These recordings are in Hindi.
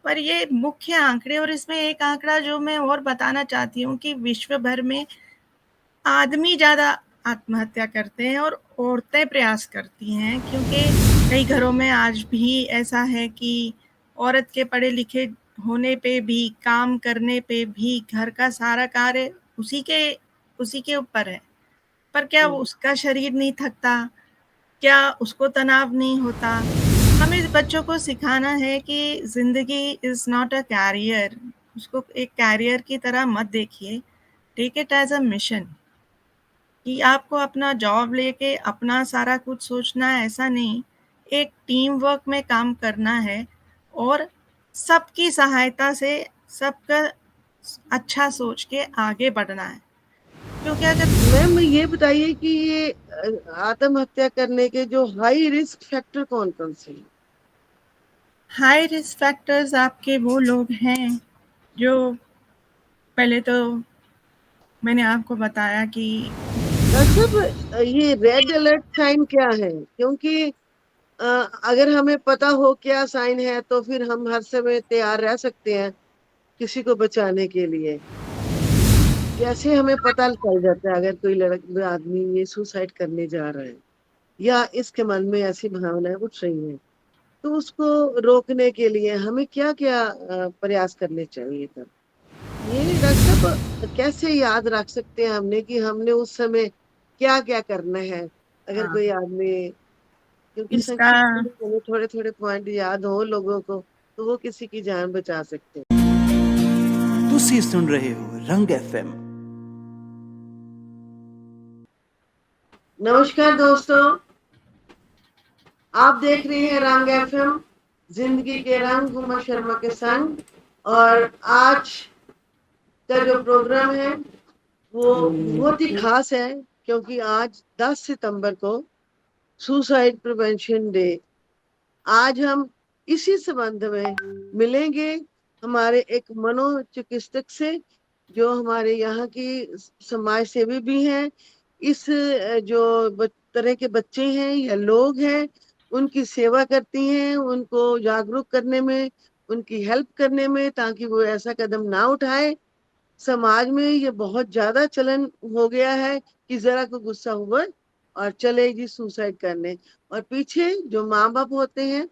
पर ये मुख्य आंकड़े, और इसमें एक आंकड़ा जो मैं और बताना चाहती हूँ कि विश्व भर में आदमी ज़्यादा आत्महत्या करते हैं और औरतें प्रयास करती हैं, क्योंकि कई घरों में आज भी ऐसा है कि औरत के पढ़े लिखे होने पे भी, काम करने पे भी घर का सारा कार्य उसी के ऊपर है। पर क्या उसका शरीर नहीं थकता? क्या उसको तनाव नहीं होता? हमें बच्चों को सिखाना है कि ज़िंदगी इज़ नॉट अ कैरियर। उसको एक कैरियर की तरह मत देखिए, take it as a mission. कि आपको अपना जॉब लेके अपना सारा कुछ सोचना है, ऐसा नहीं। एक टीम वर्क में काम करना है और सबकी सहायता से सबका अच्छा सोच के आगे बढ़ना है, क्योंकि अगर मैम ये बताइए कि ये आत्महत्या करने के जो हाई रिस्क फैक्टर कौन कौन से हैं? हाई रिस्क फैक्टर्स आपके वो लोग हैं जो, पहले तो मैंने आपको बताया कि डॉक्टर साहब ये रेड अलर्ट साइन क्या है? क्योंकि अगर हमें पता हो क्या साइन है तो फिर हम हर समय तैयार रह सकते हैं किसी को बचाने के लिए। कैसे हमें पता चल जाता है अगर कोई आदमी ये सुसाइड करने जा रहा है या इसके मन में ऐसी भावनाएं उठ रही हैं, तो उसको रोकने के लिए हमें क्या क्या प्रयास करने चाहिए तब? ये डॉक्टर साहब कैसे याद रख सकते हैं हमने कि हमने उस समय क्या क्या करना है अगर हाँ, कोई आदमी, क्योंकि इसका संक्षिप्त में हमें थोड़े थोड़े पॉइंट याद हो लोगों को तो वो किसी की जान बचा सकते हैं। ਤੁਸੀਂ सुन रहे हो रंग एफएम। नमस्कार दोस्तों, आप देख रहे हैं रंग एफएम, जिंदगी के रंग उमा शर्मा के संग। और आज का जो प्रोग्राम है वो बहुत ही खास है, क्योंकि आज 10 सितंबर को सुसाइड प्रिवेंशन डे। आज हम इसी संबंध में मिलेंगे हमारे एक मनोचिकित्सक से, जो हमारे यहाँ की समाज सेवी भी हैं। इस जो तरह के बच्चे हैं या लोग हैं उनकी सेवा करती हैं, उनको जागरूक करने में, उनकी हेल्प करने में, ताकि वो ऐसा कदम ना उठाए। समाज में ये बहुत ज्यादा चलन हो गया है कि जरा को गुस्सा हुआ और चले जी सुसाइड करने, और पीछे जो माँ बाप होते हैं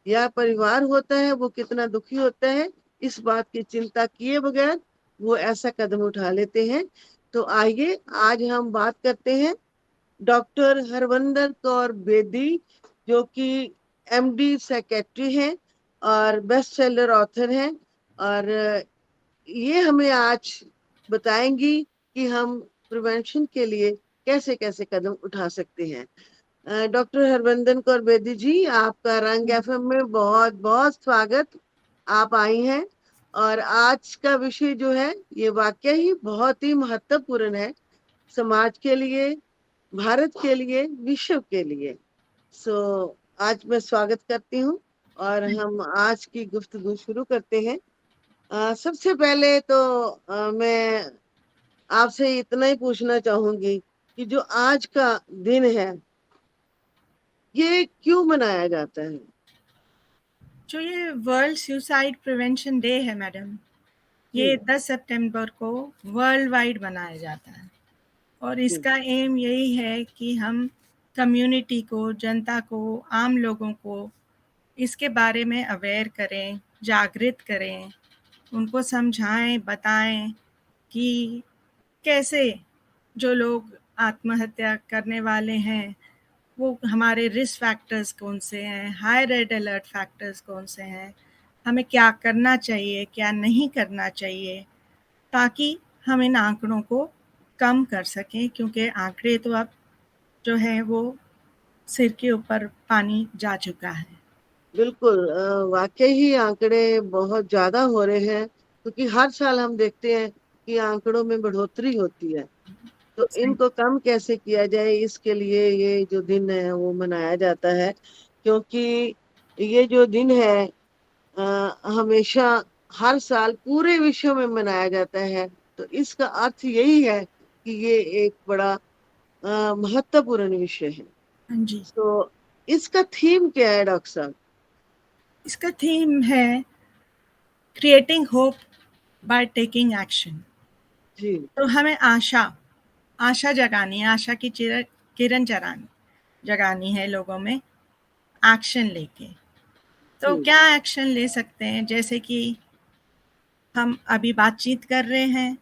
या परिवार होता है वो कितना दुखी होता है इस बात की चिंता किए बगैर वो ऐसा कदम उठा लेते हैं। तो आइए आज हम बात करते हैं डॉक्टर हरविंदर कौर बेदी, जो कि एमडी सेक्रेटरी हैं और बेस्ट सेलर ऑथर हैं। और ये हमें आज बताएंगी कि हम प्रिवेंशन के लिए कैसे कैसे कदम उठा सकते हैं। डॉक्टर हरविंदर कौर बेदी जी, आपका रंग एफएम में बहुत बहुत स्वागत। आप आई हैं और आज का विषय जो है ये वाकई ही बहुत ही महत्वपूर्ण है, समाज के लिए, भारत के लिए, विश्व के लिए। सो आज मैं स्वागत करती हूँ और हम आज की गुफ्तगू शुरू करते हैं। सबसे पहले तो मैं आपसे इतना ही पूछना चाहूंगी कि जो आज का दिन है ये क्यों मनाया जाता है? जो ये वर्ल्ड सुसाइड प्रिवेंशन डे है मैडम, जी ये 10 सितंबर को वर्ल्ड वाइड मनाया जाता है। और जी इसका एम यही है कि हम कम्युनिटी को, जनता को, आम लोगों को इसके बारे में अवेयर करें, जागृत करें, उनको समझाएं, बताएं कि कैसे जो लोग आत्महत्या करने वाले हैं, वो हमारे रिस्क फैक्टर्स कौन से हैं, हाई रेड अलर्ट फैक्टर्स कौन से हैं, हमें क्या करना चाहिए, क्या नहीं करना चाहिए, ताकि हम इन आंकड़ों को कम कर सकें, क्योंकि आंकड़े तो अब जो है वो सिर के ऊपर पानी जा चुका है। बिल्कुल, वाकई ही आंकड़े बहुत ज्यादा हो रहे हैं, क्योंकि हर साल हम देखते हैं कि आंकड़ों में बढ़ोतरी होती है। तो सही। इनको कम कैसे किया जाए, इसके लिए ये जो दिन है वो मनाया जाता है। क्योंकि ये जो दिन है हमेशा हर साल पूरे विश्व में मनाया जाता है, तो इसका अर्थ यही है कि ये एक बड़ा महत्वपूर्ण विषय है। हाँ जी। तो इसका थीम क्या है डॉक्टर साहब? इसका थीम है creating hope by taking action. जी तो हमें आशा जगानी है, आशा की किरण जगानी है लोगों में, एक्शन लेके। तो जी क्या एक्शन ले सकते हैं? जैसे कि हम अभी बातचीत कर रहे हैं,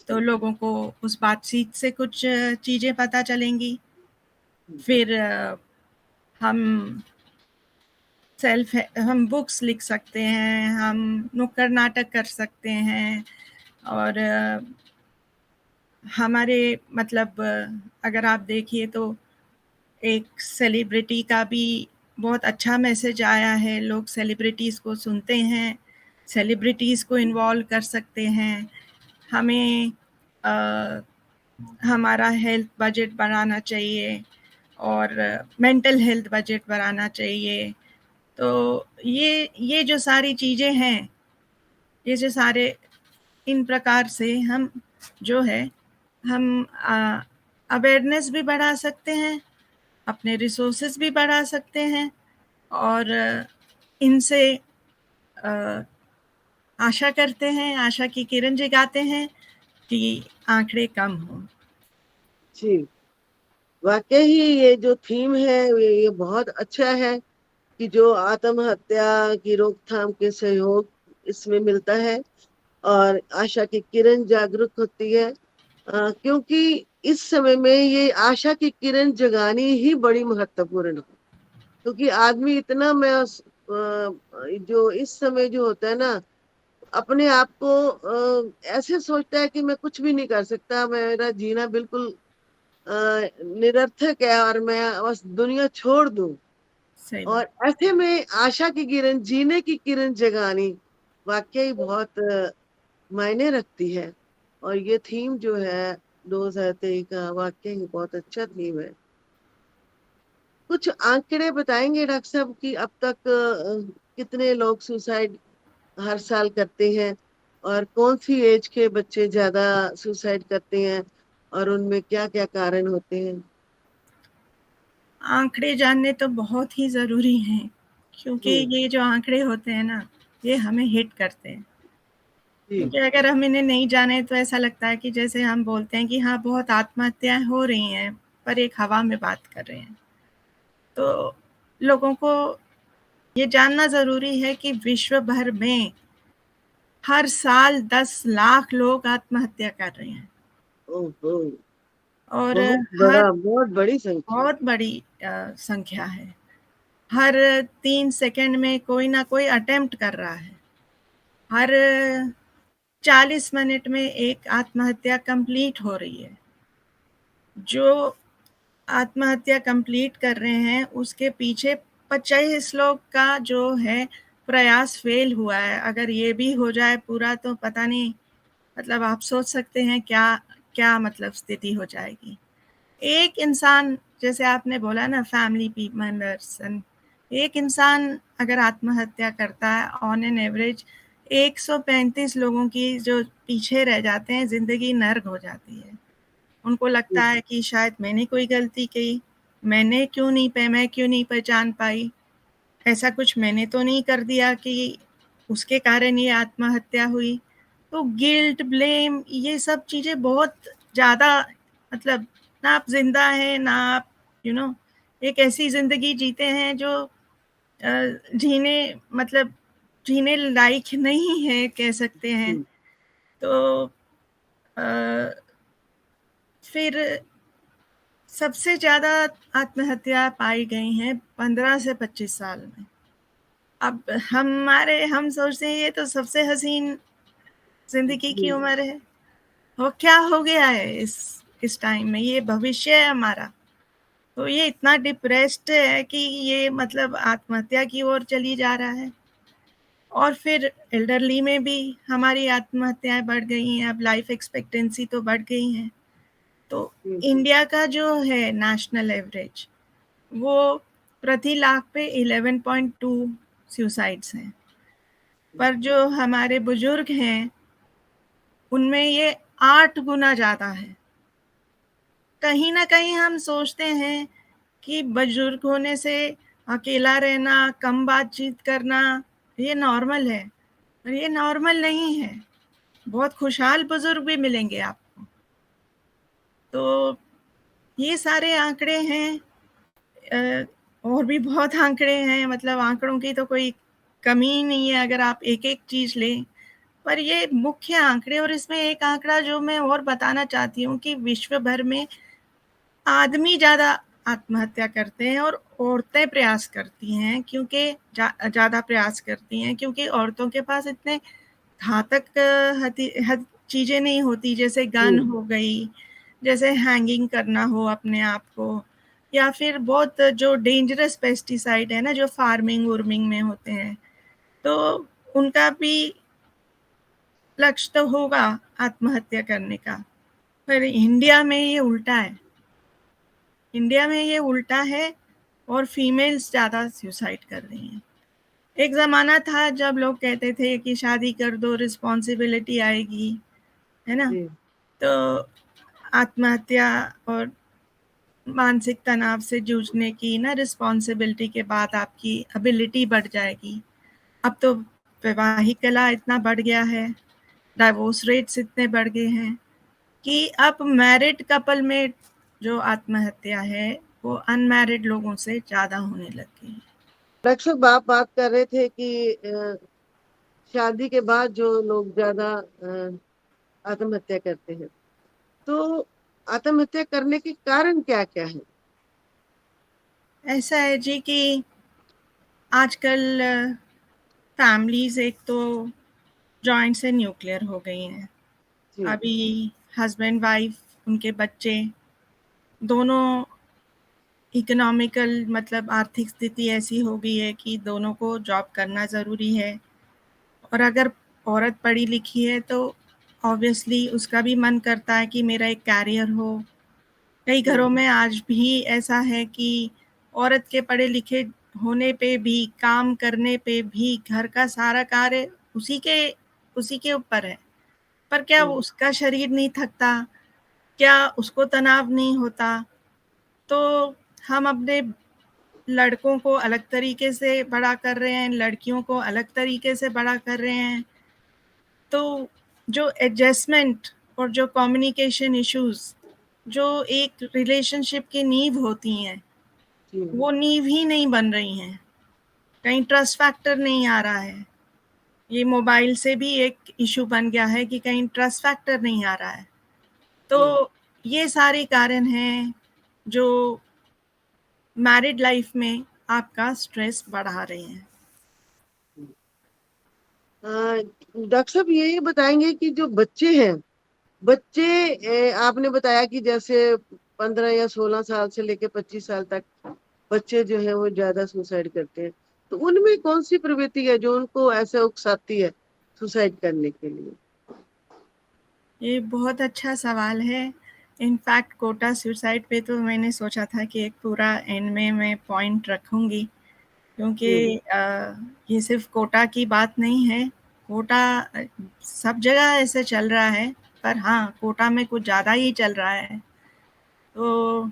तो लोगों को उस बातचीत से कुछ चीज़ें पता चलेंगी। फिर हम हम बुक्स लिख सकते हैं, हम नुक्कड़ नाटक कर सकते हैं, और हमारे मतलब अगर आप देखिए तो एक सेलिब्रिटी का भी बहुत अच्छा मैसेज आया है। लोग सेलिब्रिटीज़ को सुनते हैं, सेलिब्रिटीज़ को इन्वॉल्व कर सकते हैं। हमें अ, हमारा हेल्थ बजट बढ़ाना चाहिए और मेंटल हेल्थ बजट बढ़ाना चाहिए। तो ये जो सारी चीज़ें हैं, ये जो सारे इन प्रकार से हम जो है हम अवेयरनेस भी बढ़ा सकते हैं, अपने रिसोर्सेज भी बढ़ा सकते हैं, और इनसे अ, आशा करते हैं, आशा की किरण जगाते हैं कि आंकड़े कम हों। जी वाकई ही ये जो थीम है ये बहुत अच्छा है कि जो आत्महत्या की रोकथाम के सहयोग इसमें मिलता है और आशा की किरण जागरूक होती है। क्योंकि इस समय में ये आशा की किरण जगानी ही बड़ी महत्वपूर्ण है, क्योंकि आदमी इतना जो इस समय जो होता है ना, अपने आप को ऐसे सोचता है कि मैं कुछ भी नहीं कर सकता, मेरा जीना बिल्कुल निरर्थक है और मैं बस दुनिया छोड़ दूं। सही बात। और ऐसे में आशा की किरण, जीने की किरण जगानी वाकई बहुत मायने रखती है। और ये थीम जो है 2023 का वाकई बहुत अच्छा थीम है। कुछ आंकड़े बताएंगे डॉक्टर साहब कि अब तक कितने लोग सुसाइड हर साल करते हैं और कौन सी एज के बच्चे ज्यादा सुसाइड करते हैं और उनमें क्या क्या कारण होते हैं? आंकड़े जानने तो बहुत ही ज़रूरी हैं, क्योंकि जी ये जो आंकड़े होते हैं ना, ये हमें हिट करते हैं। जी क्योंकि अगर हम इन्हें नहीं जाने तो ऐसा लगता है कि जैसे हम बोलते हैं कि हाँ, बहुत आत्महत्याएँ हो रही हैं, पर एक हवा में बात कर रहे हैं। तो लोगों को ये जानना ज़रूरी है कि विश्व भर में हर साल 10 लाख लोग आत्महत्या कर रहे हैं, ओहो, और हर बहुत बड़ी संख्या। बहुत बड़ी संख्या है। हर 3 सेकंड में कोई ना कोई अटेम्प्ट कर रहा है। हर 40 मिनट में एक आत्महत्या कंप्लीट हो रही है। जो आत्महत्या कंप्लीट कर रहे हैं, उसके पीछे 25 लोग का जो है प्रयास फेल हुआ है। अगर ये भी हो जाए पूरा तो पता नहीं, मतलब आप सोच सकते हैं क्या क्या मतलब स्थिति हो जाएगी। एक इंसान, जैसे आपने बोला ना, फैमिली मेंबर्स, एक इंसान अगर आत्महत्या करता है, ऑन एन एवरेज 135 लोगों की जो पीछे रह जाते हैं, ज़िंदगी नर्क हो जाती है। उनको लगता है कि शायद मैंने कोई गलती की, मैं क्यों नहीं पहचान पाई, ऐसा कुछ मैंने तो नहीं कर दिया कि उसके कारण ये आत्महत्या हुई। तो गिल्ट, ब्लेम, ये सब चीज़ें बहुत ज़्यादा, मतलब ना आप ज़िंदा हैं, ना आप एक ऐसी ज़िंदगी जीते हैं जो जीने मतलब जीने लायक नहीं है, कह सकते हैं। जी तो अ, फिर सबसे ज़्यादा आत्महत्या पाई गई हैं 15 से 25 साल में। अब हम सोचते हैं ये तो सबसे हसीन ज़िंदगी की जी उम्र है। वो क्या हो गया है इस टाइम में, ये भविष्य है हमारा। तो ये इतना डिप्रेस्ड है कि ये मतलब आत्महत्या की ओर चली जा रहा है। और फिर एल्डरली में भी हमारी आत्महत्याएँ बढ़ गई हैं, अब लाइफ एक्सपेक्टेंसी तो बढ़ गई हैं। तो जी इंडिया का जो है नेशनल एवरेज, वो प्रति लाख पे 11.2 सुसाइड्स हैं। पर जो हमारे बुजुर्ग हैं, उनमें ये 8 गुना ज़्यादा है। कहीं न कहीं हम सोचते हैं कि बुजुर्ग होने से अकेला रहना, कम बातचीत करना, ये नॉर्मल है। और ये नॉर्मल नहीं है। बहुत खुशहाल बुजुर्ग भी मिलेंगे आपको। तो ये सारे आंकड़े हैं। और भी बहुत आंकड़े हैं, मतलब आंकड़ों की तो कोई कमी ही नहीं है अगर आप एक एक चीज लें, पर ये मुख्य आंकड़े। और इसमें एक आंकड़ा जो मैं और बताना चाहती हूँ कि विश्व भर में आदमी ज्यादा आत्महत्या करते हैं और औरतें प्रयास करती हैं, क्योंकि ज्यादा प्रयास करती हैं, क्योंकि औरतों के पास इतने घातक चीजें नहीं होती, जैसे गन हो गई, जैसे हैंगिंग करना हो अपने आप को, या फिर बहुत जो डेंजरस पेस्टिसाइड है ना, जो फार्मिंग उर्मिंग में होते हैं, तो उनका भी लक्ष्य तो होगा आत्महत्या करने का। पर इंडिया में ये उल्टा है। इंडिया में ये उल्टा है और फीमेल्स ज्यादा सुसाइड कर रही हैं। एक जमाना था जब लोग कहते थे कि शादी कर दो, रिस्पॉन्सिबिलिटी आएगी, है ना, जी, तो आत्महत्या और मानसिक तनाव से जूझने की ना रिस्पॉन्सिबिलिटी के बाद आपकी एबिलिटी बढ़ जाएगी। अब तो वैवाहिक कला इतना बढ़ गया है, डाइवोर्स रेट्स इतने बढ़ गए हैं कि अब मैरिड कपल में जो आत्महत्या है वो अनमैरिड लोगों से ज्यादा होने लग गई है। डॉक्टर साहब आप बात कर रहे थे कि शादी के बाद जो लोग ज्यादा आत्महत्या करते हैं, तो आत्महत्या करने के कारण क्या क्या है? ऐसा है जी कि आजकल फैमिलीज एक तो जॉइंट से न्यूक्लियर हो गई हैं। जी, अभी हस्बैंड वाइफ, उनके बच्चे दोनों इकोनॉमिकल, मतलब आर्थिक स्थिति ऐसी हो गई है कि दोनों को जॉब करना ज़रूरी है। और अगर औरत पढ़ी लिखी है तो ऑब्वियसली उसका भी मन करता है कि मेरा एक कैरियर हो। कई घरों में आज भी ऐसा है कि औरत के पढ़े लिखे होने पे भी, काम करने पे भी घर का सारा कार्य उसी के ऊपर है। पर क्या जी, उसका शरीर नहीं थकता? क्या उसको तनाव नहीं होता? तो हम अपने लड़कों को अलग तरीके से बड़ा कर रहे हैं, लड़कियों को अलग तरीके से बड़ा कर रहे हैं। तो जो एडजस्टमेंट और जो कम्युनिकेशन इश्यूज, जो एक रिलेशनशिप की नींव होती हैं, जी, वो नींव ही नहीं बन रही हैं। कहीं ट्रस्ट फैक्टर नहीं आ रहा है। ये मोबाइल से भी एक इशू बन गया है कि कहीं ट्रस्ट फैक्टर नहीं आ रहा है। तो जी। ये सारे कारण हैं जो मैरिड लाइफ में आपका स्ट्रेस बढ़ा रहे हैं। डॉक्टर साहब ये बताएंगे कि जो बच्चे हैं, बच्चे आपने बताया कि जैसे 15 या 16 साल से लेके 25 साल तक बच्चे जो है वो ज्यादा सुसाइड करते हैं, तो उनमें कौन सी प्रवृत्ति है जो उनको ऐसे उकसाती है सुसाइड करने के लिए? ये बहुत अच्छा सवाल है। इनफैक्ट कोटा सुसाइड पे तो मैंने सोचा था कि एक पूरा एंड में मैं पॉइंट रखूंगी, क्योंकि जी, ये सिर्फ कोटा की बात नहीं है। कोटा सब जगह ऐसे चल रहा है, पर हाँ, कोटा में कुछ ज़्यादा ही चल रहा है। तो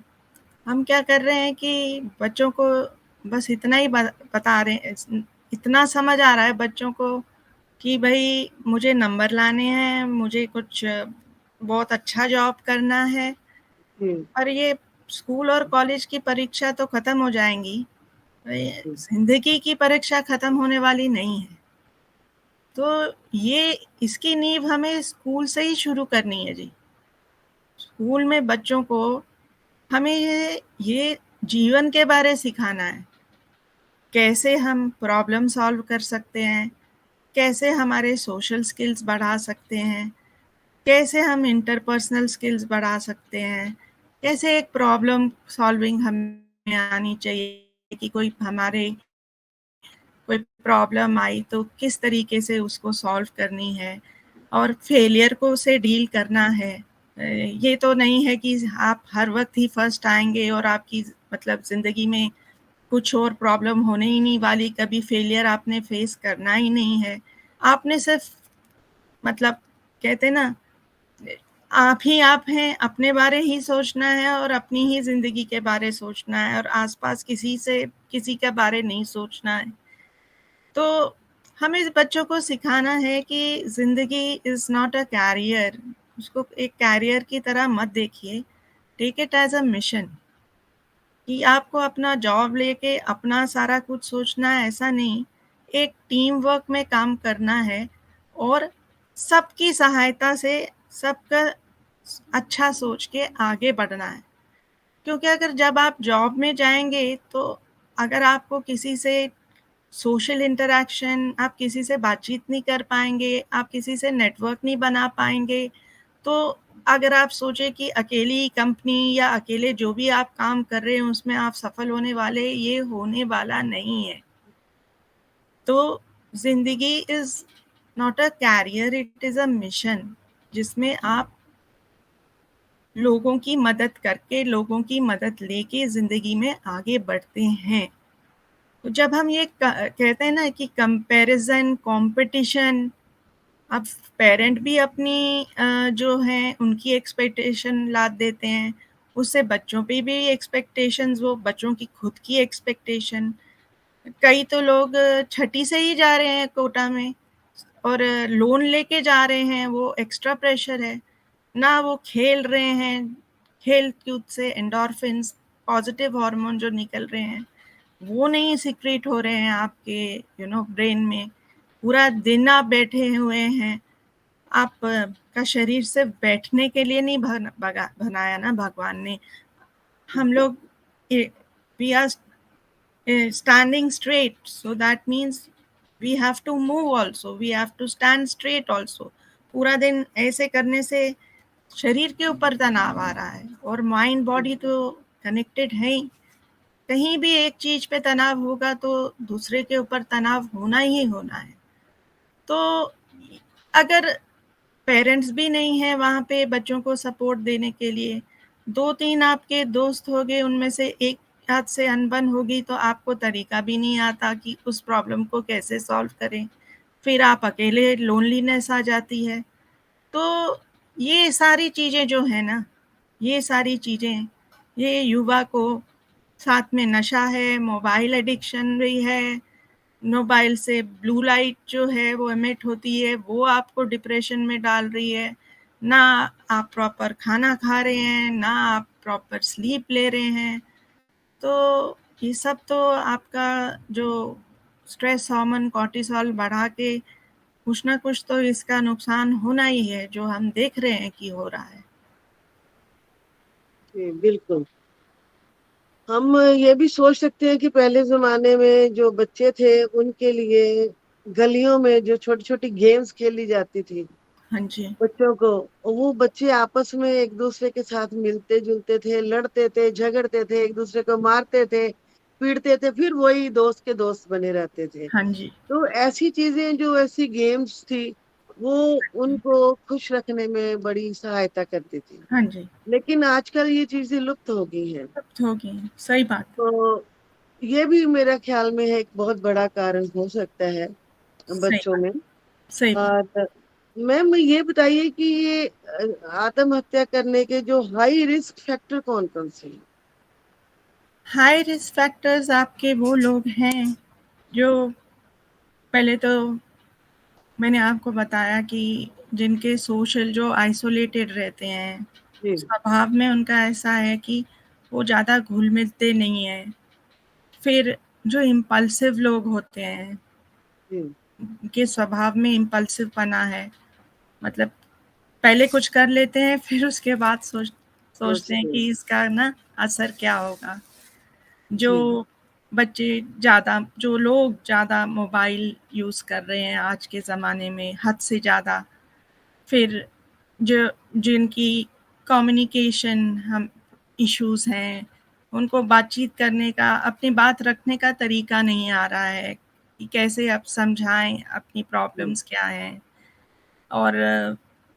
हम क्या कर रहे हैं कि बच्चों को बस इतना ही बता रहे हैं, इतना समझ आ रहा है बच्चों को कि भाई मुझे नंबर लाने हैं, मुझे कुछ बहुत अच्छा जॉब करना है। जी, और ये स्कूल और कॉलेज की परीक्षा तो खत्म हो जाएंगी, जी, जिंदगी की परीक्षा खत्म होने वाली नहीं है। तो ये इसकी नींव हमें स्कूल से ही शुरू करनी है जी। स्कूल में बच्चों को हमें ये जीवन के बारे सिखाना है। कैसे हम प्रॉब्लम सॉल्व कर सकते हैं, कैसे हमारे सोशल स्किल्स बढ़ा सकते हैं, कैसे हम इंटरपर्सनल स्किल्स बढ़ा सकते हैं, कैसे एक प्रॉब्लम सॉल्विंग हमें आनी चाहिए कि कोई प्रॉब्लम आई तो किस तरीके से उसको सॉल्व करनी है, और फेलियर को से डील करना है। ये तो नहीं है कि आप हर वक्त ही फर्स्ट आएंगे और आपकी मतलब ज़िंदगी में कुछ और प्रॉब्लम होने ही नहीं वाली, कभी फेलियर आपने फेस करना ही नहीं है। आपने सिर्फ मतलब कहते ना, आप हैं, अपने बारे ही सोचना है और अपनी ही ज़िंदगी के बारे सोचना है, और आसपास किसी के बारे नहीं सोचना है। तो हमें बच्चों को सिखाना है कि ज़िंदगी इज़ नॉट अ कैरियर, उसको एक कैरियर की तरह मत देखिए, take it as a mission, कि आपको अपना जॉब लेके अपना सारा कुछ सोचना है, ऐसा नहीं। एक टीम वर्क में काम करना है और सबकी सहायता से सबका अच्छा सोच के आगे बढ़ना है। क्योंकि अगर जब आप जॉब में जाएँगे तो अगर आपको किसी से सोशल इंटरैक्शन, आप किसी से बातचीत नहीं कर पाएँगे, आप किसी से नेटवर्क नहीं बना पाएँगे, तो अगर आप सोचें कि अकेली कंपनी या अकेले जो भी आप काम कर रहे हैं उसमें आप सफल होने वाले, ये होने वाला नहीं है। तो ज़िंदगी is not a career, it is a mission, जिसमें आप लोगों की मदद करके, लोगों की मदद लेके ज़िंदगी में आगे बढ़ते हैं। तो जब हम ये कहते हैं ना कि कंपैरिज़न, कॉम्पिटिशन, अब पेरेंट भी अपनी जो हैं उनकी एक्सपेक्टेशन लाद देते हैं, उससे बच्चों पे भी एक्सपेक्टेशंस, वो बच्चों की खुद की एक्सपेक्टेशन। कई तो लोग छठी से ही जा रहे हैं कोटा में और लोन लेके जा रहे हैं, वो एक्स्ट्रा प्रेशर है। ना वो खेल रहे हैं, खेल-कूद से एंडोर्फिन्स, पॉज़िटिव हार्मोन जो निकल रहे हैं, वो नहीं सीक्रेट हो रहे हैं आपके ब्रेन में। पूरा दिन आप बैठे हुए हैं, आप का शरीर सिर्फ़ बैठने के लिए नहीं बनाया ना भगवान ने। हम लोग ए we are standing straight, so that means we have to move also, we have to stand straight also. पूरा दिन ऐसे करने से शरीर के ऊपर तनाव आ रहा है और माइंड बॉडी तो कनेक्टेड है ही। कहीं भी एक चीज पे तनाव होगा तो दूसरे के ऊपर तनाव होना ही होना है। तो अगर पेरेंट्स भी नहीं है वहाँ पे बच्चों को सपोर्ट देने के लिए, 2-3 आपके दोस्त हो गए, उनमें से एक आध से अनबन होगी तो आपको तरीका भी नहीं आता कि उस प्रॉब्लम को कैसे सॉल्व करें। फिर आप अकेले, लोनलीनेस आ जाती है। तो ये सारी चीज़ें जो हैं ना, ये सारी चीज़ें, ये युवा को, साथ में नशा है, मोबाइल एडिक्शन भी है, मोबाइल से ब्लू लाइट जो है वो एमिट होती है, वो आपको डिप्रेशन में डाल रही है। ना आप प्रॉपर खाना खा रहे हैं, ना आप प्रॉपर स्लीप ले रहे हैं। तो ये सब तो आपका जो स्ट्रेस हार्मोन कॉर्टिसोल बढ़ा के कुछ ना कुछ तो इसका नुकसान होना ही है, जो हम देख रहे हैं कि हो रहा है। जी, बिल्कुल। हम ये भी सोच सकते हैं कि पहले जमाने में जो बच्चे थे उनके लिए गलियों में जो छोटी छोटी गेम्स खेली जाती थी हाँ जी, बच्चों को, वो बच्चे आपस में एक दूसरे के साथ मिलते जुलते थे, लड़ते थे, झगड़ते थे, एक दूसरे को मारते थे, पीटते थे, फिर वही दोस्त के दोस्त बने रहते थे। हाँ जी, तो ऐसी चीजें, जो ऐसी गेम्स थी, वो उनको खुश रखने में बड़ी सहायता करती थी। हाँ जी, लेकिन आजकल ये चीजें लुप्त हो गई हैं। सब हो गई, सही बात है। तो ये भी मेरा ख्याल में है, एक बहुत बड़ा कारण हो सकता है सही बच्चों बात, में। सही बात। और मैम ये बताइए कि ये आत्महत्या करने के जो हाई रिस्क फैक्टर कौन कौन से हैं? हाई रिस्क फैक्टर्स आपके वो लोग हैं जो, पहले तो मैंने आपको बताया कि जिनके सोशल, जो आइसोलेटेड रहते हैं, जी स्वभाव में उनका ऐसा है कि वो ज़्यादा घुल-मिलते नहीं हैं। फिर जो इम्पल्सिव लोग होते हैं, जी उनके स्वभाव में इम्पल्सिवपना है, मतलब पहले कुछ कर लेते हैं फिर उसके बाद सोचते हैं सोचते हैं। कि इसका ना असर क्या होगा। जो जी बच्चे ज़्यादा, जो लोग ज़्यादा मोबाइल यूज़ कर रहे हैं आज के ज़माने में हद से ज़्यादा, फिर जो जिनकी कम्युनिकेशन हम इश्यूज़ हैं, उनको बातचीत करने का, अपनी बात रखने का तरीका नहीं आ रहा है कि कैसे आप समझाएँ अपनी जी प्रॉब्लम्स क्या हैं। और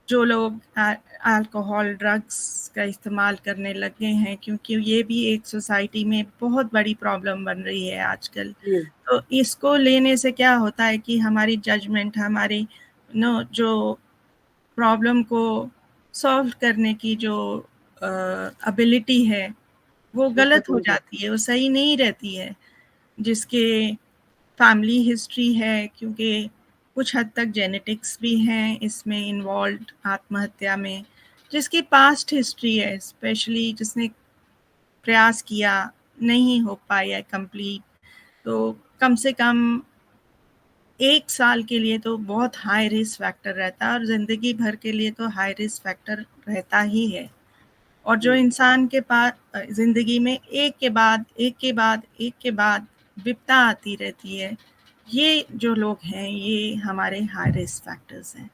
जो लोग अल्कोहल, ड्रग्स का इस्तेमाल करने लग गए हैं, क्योंकि ये भी एक सोसाइटी में बहुत बड़ी प्रॉब्लम बन रही है आजकल। जी तो इसको लेने से क्या होता है कि हमारी जजमेंट, हमारी जो प्रॉब्लम को सॉल्व करने की जो एबिलिटी है, वो वो गलत खत्म हो हो जाती है, वो सही नहीं रहती है। जिसके फैमिली हिस्ट्री है, क्योंकि कुछ हद तक जेनेटिक्स भी हैं इसमें इन्वॉल्व्ड आत्महत्या में, जिसकी पास्ट हिस्ट्री है, स्पेशली जिसने प्रयास किया नहीं हो पाया कंप्लीट, तो कम से कम 1 साल के लिए तो बहुत हाई रिस्क फैक्टर रहता है, और ज़िंदगी भर के लिए तो हाई रिस्क फैक्टर रहता ही है। और जो इंसान के पास ज़िंदगी में एक के बाद एक के बाद एक के बाद विपदा आती रहती है, ये जो लोग हैं ये हमारे हाई रिस्क फैक्टर्स हैं।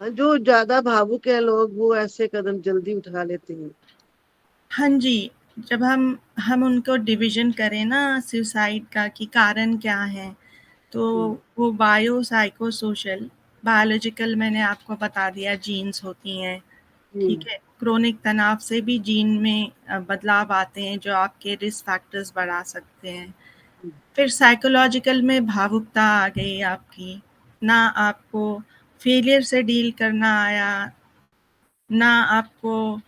जो ज्यादा भावुक है लोग, वो ऐसे कदम जल्दी उठा लेते हैं। हाँ जी, जब हम उनको डिवीज़न करें ना सुसाइड का कि कारण क्या है, तो वो बायो साइको सोशल, बायोलॉजिकल मैंने आपको बता दिया, जीन्स होती हैं, ठीक है। क्रोनिक तनाव से भी जीन में बदलाव आते हैं जो आपके रिस्क फैक्टर्स बढ़ा सकते हैं। फिर साइकोलॉजिकल में भावुकता आ गई आपकी, ना आपको फेलियर से डील करना आया, ना आपको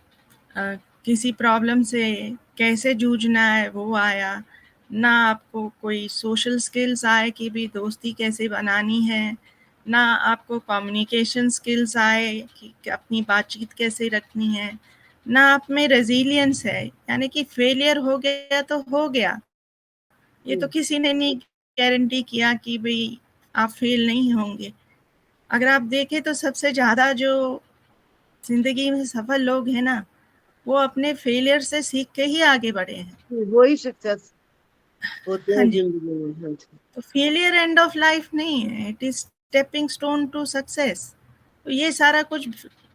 किसी प्रॉब्लम से कैसे जूझना है वो आया, ना आपको कोई सोशल स्किल्स आए कि भी दोस्ती कैसे बनानी है, ना आपको कम्युनिकेशन स्किल्स आए कि अपनी बातचीत कैसे रखनी है, ना आप में रेजिलियंस है, यानी कि फेलियर हो गया तो हो गया, ये तो किसी ने नहीं गारंटी किया कि भाई आप फेल नहीं होंगे। अगर आप देखें तो सबसे ज़्यादा जो ज़िंदगी में सफल लोग हैं ना, वो अपने फेलियर से सीख के ही आगे बढ़े हैं। वही सक्सेस होते हाँ हैं जी, जिंदगी में। हाँ जी। तो फेलियर एंड ऑफ लाइफ नहीं है, it is stepping stone to success. तो ये सारा कुछ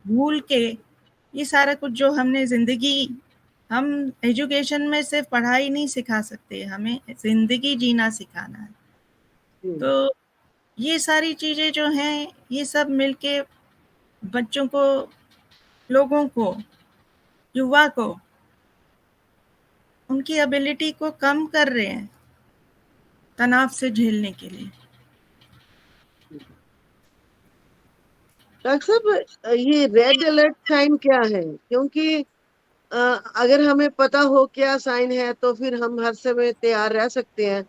भूल के, ये सारा कुछ जो हमने ज़िंदगी, हम एजुकेशन में सिर्फ पढ़ाई नहीं सिखा सकते, हमें ज़िंदगी जीना सिखाना है। तो ये सारी चीज़ें जो हैं, ये सब मिलके बच्चों को, लोगों को, युवा को, उनकी एबिलिटी को कम कर रहे हैं तनाव से झेलने के लिए। डॉक्टर साहब, ये रेड अलर्ट साइन क्या है? क्योंकि अगर हमें पता हो क्या साइन है तो फिर हम हर समय तैयार रह सकते हैं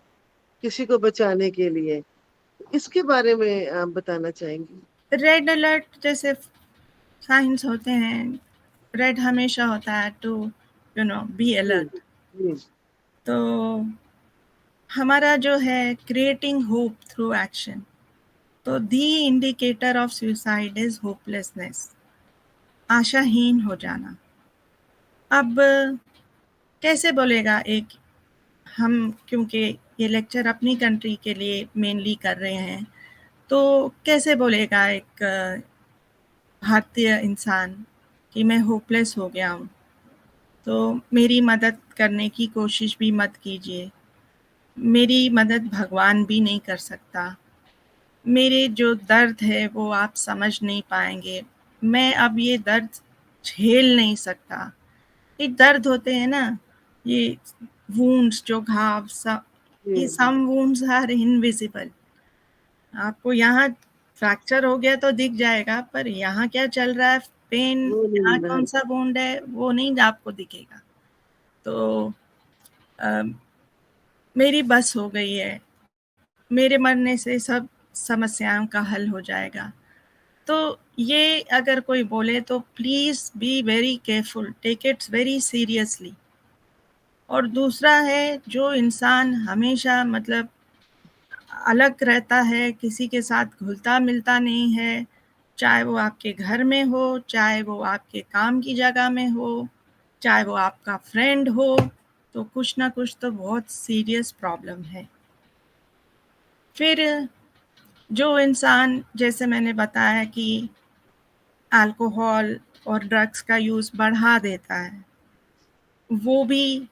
किसी को बचाने के लिए। इसके बारे में आप बताना चाहेंगे? रेड अलर्ट जैसे साइंस होते हैं, रेड हमेशा होता है टू बी अलर्ट। जी। तो हमारा जो है क्रिएटिंग होप थ्रू एक्शन, तो the indicator of suicide is hopelessness, आशाहीन हो जाना। अब कैसे बोलेगा एक, हम क्योंकि ये लेक्चर अपनी कंट्री के लिए मेनली कर रहे हैं, तो कैसे बोलेगा एक भारतीय इंसान कि मैं होपलेस हो गया हूँ, तो मेरी मदद करने की कोशिश भी मत कीजिए, मेरी मदद भगवान भी नहीं कर सकता, मेरे जो दर्द है वो आप समझ नहीं पाएंगे, मैं अब ये दर्द झेल नहीं सकता। ये दर्द होते हैं ना, ये वुंड्स जो घाव सब, ये सम वुंड्स आर इनविजिबल। आपको यहाँ फ्रैक्चर हो गया तो दिख जाएगा, पर यहाँ क्या चल रहा है, पेन, वो यहाँ नहीं कौन सा वुंड है, वो नहीं आपको दिखेगा। तो अ, मेरी बस हो गई है, मेरे मरने से सब समस्याओं का हल हो जाएगा। तो ये अगर कोई बोले तो please be very careful, take its very seriously. और दूसरा है, जो इंसान हमेशा मतलब अलग रहता है, किसी के साथ घुलता मिलता नहीं है, चाहे वो आपके घर में हो, चाहे वो आपके काम की जगह में हो, चाहे वो आपका फ्रेंड हो, तो कुछ ना कुछ तो बहुत सीरियस प्रॉब्लम है। फिर जो इंसान, जैसे मैंने बताया कि अल्कोहल और ड्रग्स का यूज़ बढ़ा देता है, वो भी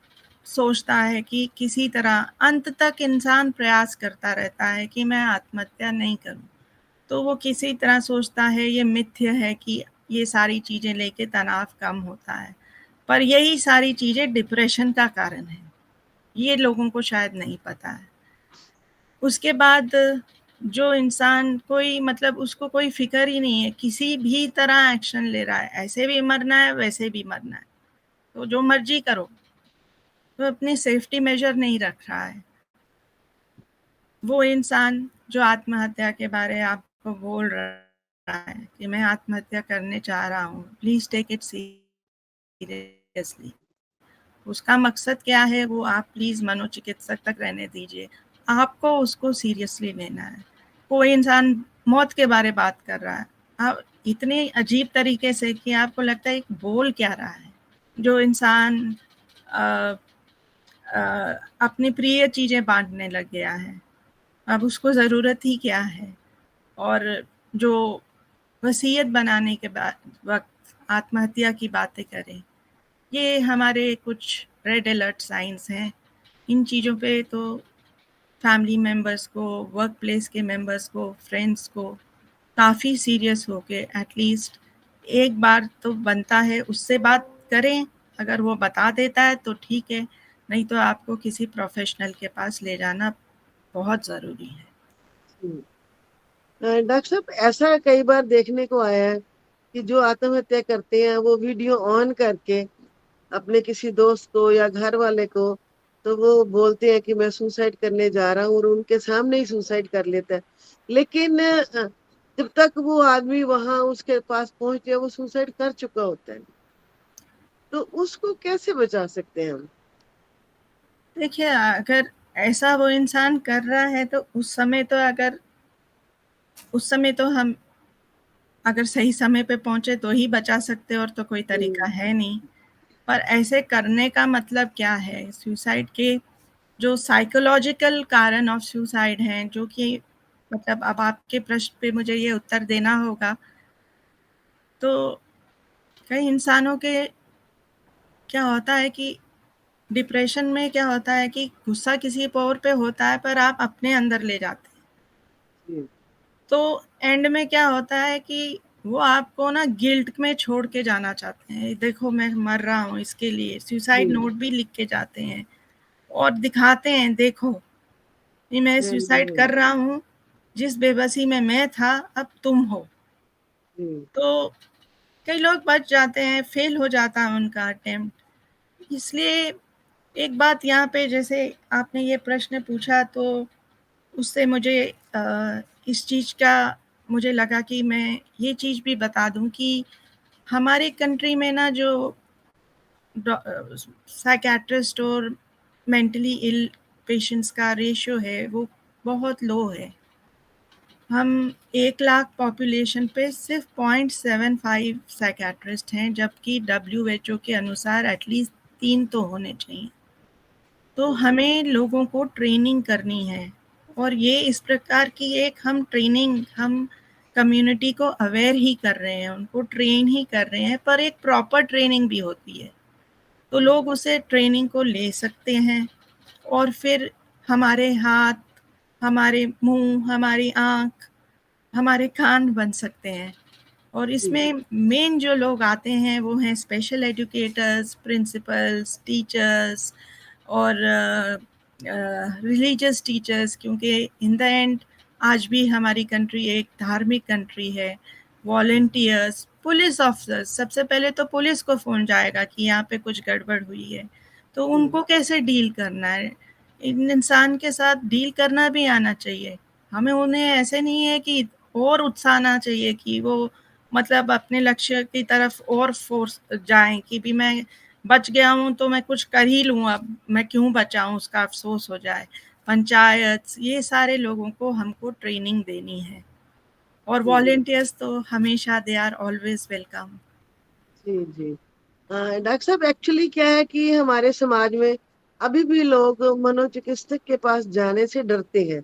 सोचता है कि किसी तरह अंत तक इंसान प्रयास करता रहता है कि मैं आत्महत्या नहीं करूं, तो वो किसी तरह सोचता है ये मिथ्य है कि ये सारी चीज़ें लेके तनाव कम होता है, पर यही सारी चीज़ें डिप्रेशन का कारण है, ये लोगों को शायद नहीं पता है। उसके बाद जो इंसान कोई मतलब उसको कोई फ़िक्र ही नहीं है, किसी भी तरह एक्शन ले रहा है, ऐसे भी मरना है, वैसे भी मरना है, तो जो मर्ज़ी करो, तो अपनी सेफ्टी मेजर नहीं रख रहा है। वो इंसान जो आत्महत्या के बारे आपको बोल रहा है कि मैं आत्महत्या करने चाह रहा हूँ, प्लीज टेक इट सीरियसली। उसका मकसद क्या है वो आप प्लीज मनोचिकित्सक तक रहने दीजिए, आपको उसको सीरियसली लेना है। कोई इंसान मौत के बारे बात कर रहा है, आप इतने अजीब तरीके से कि आपको लगता है बोल क्या रहा है। जो इंसान अ, अपनी प्रिय चीजें बांटने लग गया है, अब उसको जरूरत ही क्या है। और जो वसीयत बनाने के बाद वक्त आत्महत्या की बातें करें, ये हमारे कुछ रेड अलर्ट साइंस हैं। इन चीज़ों पे तो फैमिली मेम्बर्स को, वर्क प्लेस के मेम्बर्स को, फ्रेंड्स को काफ़ी सीरियस होके एटलीस्ट एक बार तो बनता है उससे बात करें। अगर वो बता देता है तो ठीक है, नहीं तो आपको किसी प्रोफेशनल के पास ले जाना बहुत ज़रूरी है। डॉक्टर साहब, ऐसा कई बार देखने को आया है कि जो आत्महत्या करते हैं वो वीडियो ऑन करके अपने किसी दोस्त को या घर वाले को, तो वो बोलते हैं कि मैं सुसाइड करने जा रहा हूँ और उनके सामने ही सुसाइड कर लेता है। लेकिन जब तक वो आदमी वहां उसके पास पहुंचे वो सुसाइड कर चुका होता है, तो उसको कैसे बचा सकते हैं हम? देखिए, अगर ऐसा वो इंसान कर रहा है तो उस समय तो हम अगर सही समय पे पहुंचे तो ही बचा सकते, और तो कोई तरीका है नहीं। पर ऐसे करने का मतलब क्या है? सुसाइड के जो साइकोलॉजिकल कारण ऑफ सुसाइड हैं, जो कि मतलब अब आपके प्रश्न पे मुझे ये उत्तर देना होगा, तो कई इंसानों के क्या होता है कि डिप्रेशन में क्या होता है कि गुस्सा किसी और पे होता है पर आप अपने अंदर ले जाते हैं। जी। तो एंड में क्या होता है कि वो आपको ना गिल्ट में छोड़ के जाना चाहते हैं, देखो मैं मर रहा हूँ, इसके लिए सुसाइड जी। नोट भी लिख के जाते हैं और दिखाते हैं, देखो कि मैं सुसाइड जी। कर रहा हूँ, जिस बेबसी में मैं था अब तुम हो। जी। तो कई लोग बच जाते हैं, फेल हो जाता है उनका अटेम्प्ट। इसलिए एक बात यहाँ पे, जैसे आपने ये प्रश्न पूछा तो उससे मुझे इस चीज़ का मुझे लगा कि मैं ये चीज़ भी बता दूं कि हमारे कंट्री में ना जो साइकेट्रिस्ट और मेंटली इल पेशेंट्स का रेशियो है वो बहुत लो है। हम 1 लाख पॉपुलेशन पे सिर्फ 0.75 साइकेट्रिस्ट हैं, जबकि WHO के अनुसार एटलीस्ट 3 तो होने चाहिए। तो हमें लोगों को ट्रेनिंग करनी है, और ये इस प्रकार की एक हम कम्युनिटी को अवेयर ही कर रहे हैं, उनको ट्रेन ही कर रहे हैं, पर एक प्रॉपर ट्रेनिंग भी होती है। तो लोग उसे ट्रेनिंग को ले सकते हैं और फिर हमारे हाथ, हमारे मुंह, हमारी आँख, हमारे कान बन सकते हैं। और जी। इसमें मेन जो लोग आते हैं वो हैं स्पेशल एजुकेटर्स, प्रिंसिपल्स, टीचर्स और रिलीजियस टीचर्स, क्योंकि इन द एंड आज भी हमारी कंट्री एक धार्मिक कंट्री है। वॉलेंटियर्स, पुलिस ऑफिसर्स, सबसे पहले तो पुलिस को फ़ोन जाएगा कि यहाँ पे कुछ गड़बड़ हुई है, तो उनको कैसे डील करना है, इन इंसान के साथ डील करना भी आना चाहिए। हमें उन्हें ऐसे नहीं है कि और उकसाना चाहिए कि वो मतलब अपने लक्ष्य की तरफ और फोर्स जाएं कि भी मैं बच गया हूँ तो मैं कुछ कर ही लूँ, अब मैं क्यों बचा हूँ उसका अफसोस हो जाए। पंचायत, ये सारे लोगों को हमको ट्रेनिंग देनी है, और जी। वॉलेंटियर्स तो हमेशा दे आर ऑलवेज वेलकम। जी। जी। डॉक्टर साहब, एक्चुअली क्या है कि हमारे समाज में अभी भी लोग मनोचिकित्सक के पास जाने से डरते हैं।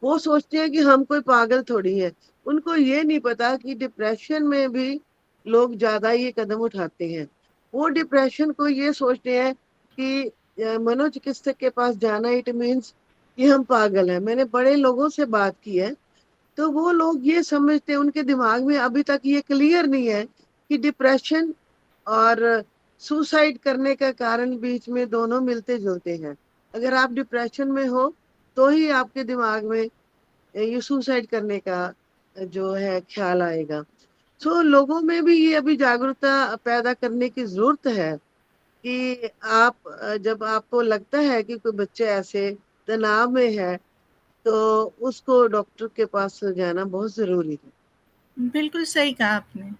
वो सोचते हैं कि हम कोई पागल थोड़ी हैं। उनको ये नहीं पता कि डिप्रेशन में भी लोग ज्यादा ये कदम उठाते हैं। वो डिप्रेशन को ये सोचते हैं कि मनोचिकित्सक के पास जाना इट मीन्स कि हम पागल हैं। मैंने बड़े लोगों से बात की है, तो वो लोग ये समझते हैं, उनके दिमाग में अभी तक ये क्लियर नहीं है कि डिप्रेशन और सुसाइड करने का कारण बीच में दोनों मिलते जुलते हैं। अगर आप डिप्रेशन में हो तो ही आपके दिमाग में ये सुसाइड करने का जो है ख्याल आएगा। सो लोगों में भी ये अभी जागरूकता पैदा करने की जरूरत है कि आप जब आपको लगता है कि कोई बच्चे ऐसे तनाव में है, तो उसको डॉक्टर के पास जाना बहुत जरूरी है। बिल्कुल सही कहा आपने।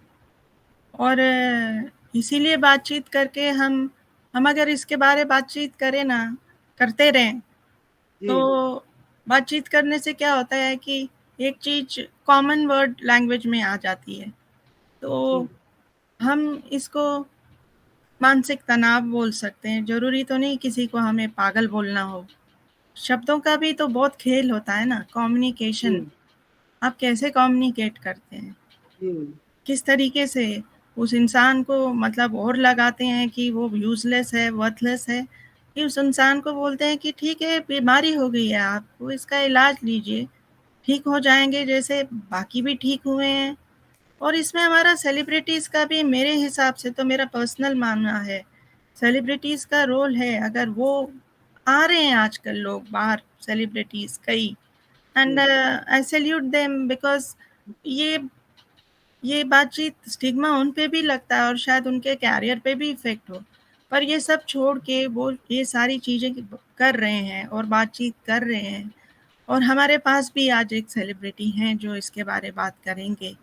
और इसीलिए बातचीत करके हम अगर इसके बारे बातचीत करें ना, करते रहें, जी तो बातचीत करने से क्या होता है कि एक चीज़ कॉमन वर्ड लैंग्वेज में आ जाती है। जी तो हम इसको मानसिक तनाव बोल सकते हैं। ज़रूरी तो नहीं किसी को हमें पागल बोलना हो। शब्दों का भी तो बहुत खेल होता है ना, जी कम्युनिकेशन। आप कैसे कम्युनिकेट करते हैं? जी किस तरीके से उस इंसान को मतलब और लगाते हैं कि वो यूज़लेस है, वर्थलेस है, कि उस इंसान को बोलते हैं कि ठीक है, बीमारी हो गई है आपको, इसका इलाज लीजिए, ठीक हो जाएँगे जैसे बाकी भी ठीक हुए हैं। और इसमें हमारा सेलिब्रिटीज़ का भी मेरे हिसाब से तो मेरा पर्सनल मानना है, सेलिब्रिटीज़ का रोल है। अगर वो आ रहे हैं आजकल लोग बाहर सेलिब्रिटीज़ कई, एंड जी आई सैल्यूट देम बिकॉज़ ये ये बातचीत स्टिग्मा उन पे भी लगता है और शायद उनके कैरियर पे भी इफ़ेक्ट हो। पर ये सब छोड़ के वो ये सारी चीज़ें कर रहे हैं और बातचीत कर रहे हैं। और हमारे पास भी आज एक सेलिब्रिटी हैं जो इसके बारे बात करेंगे।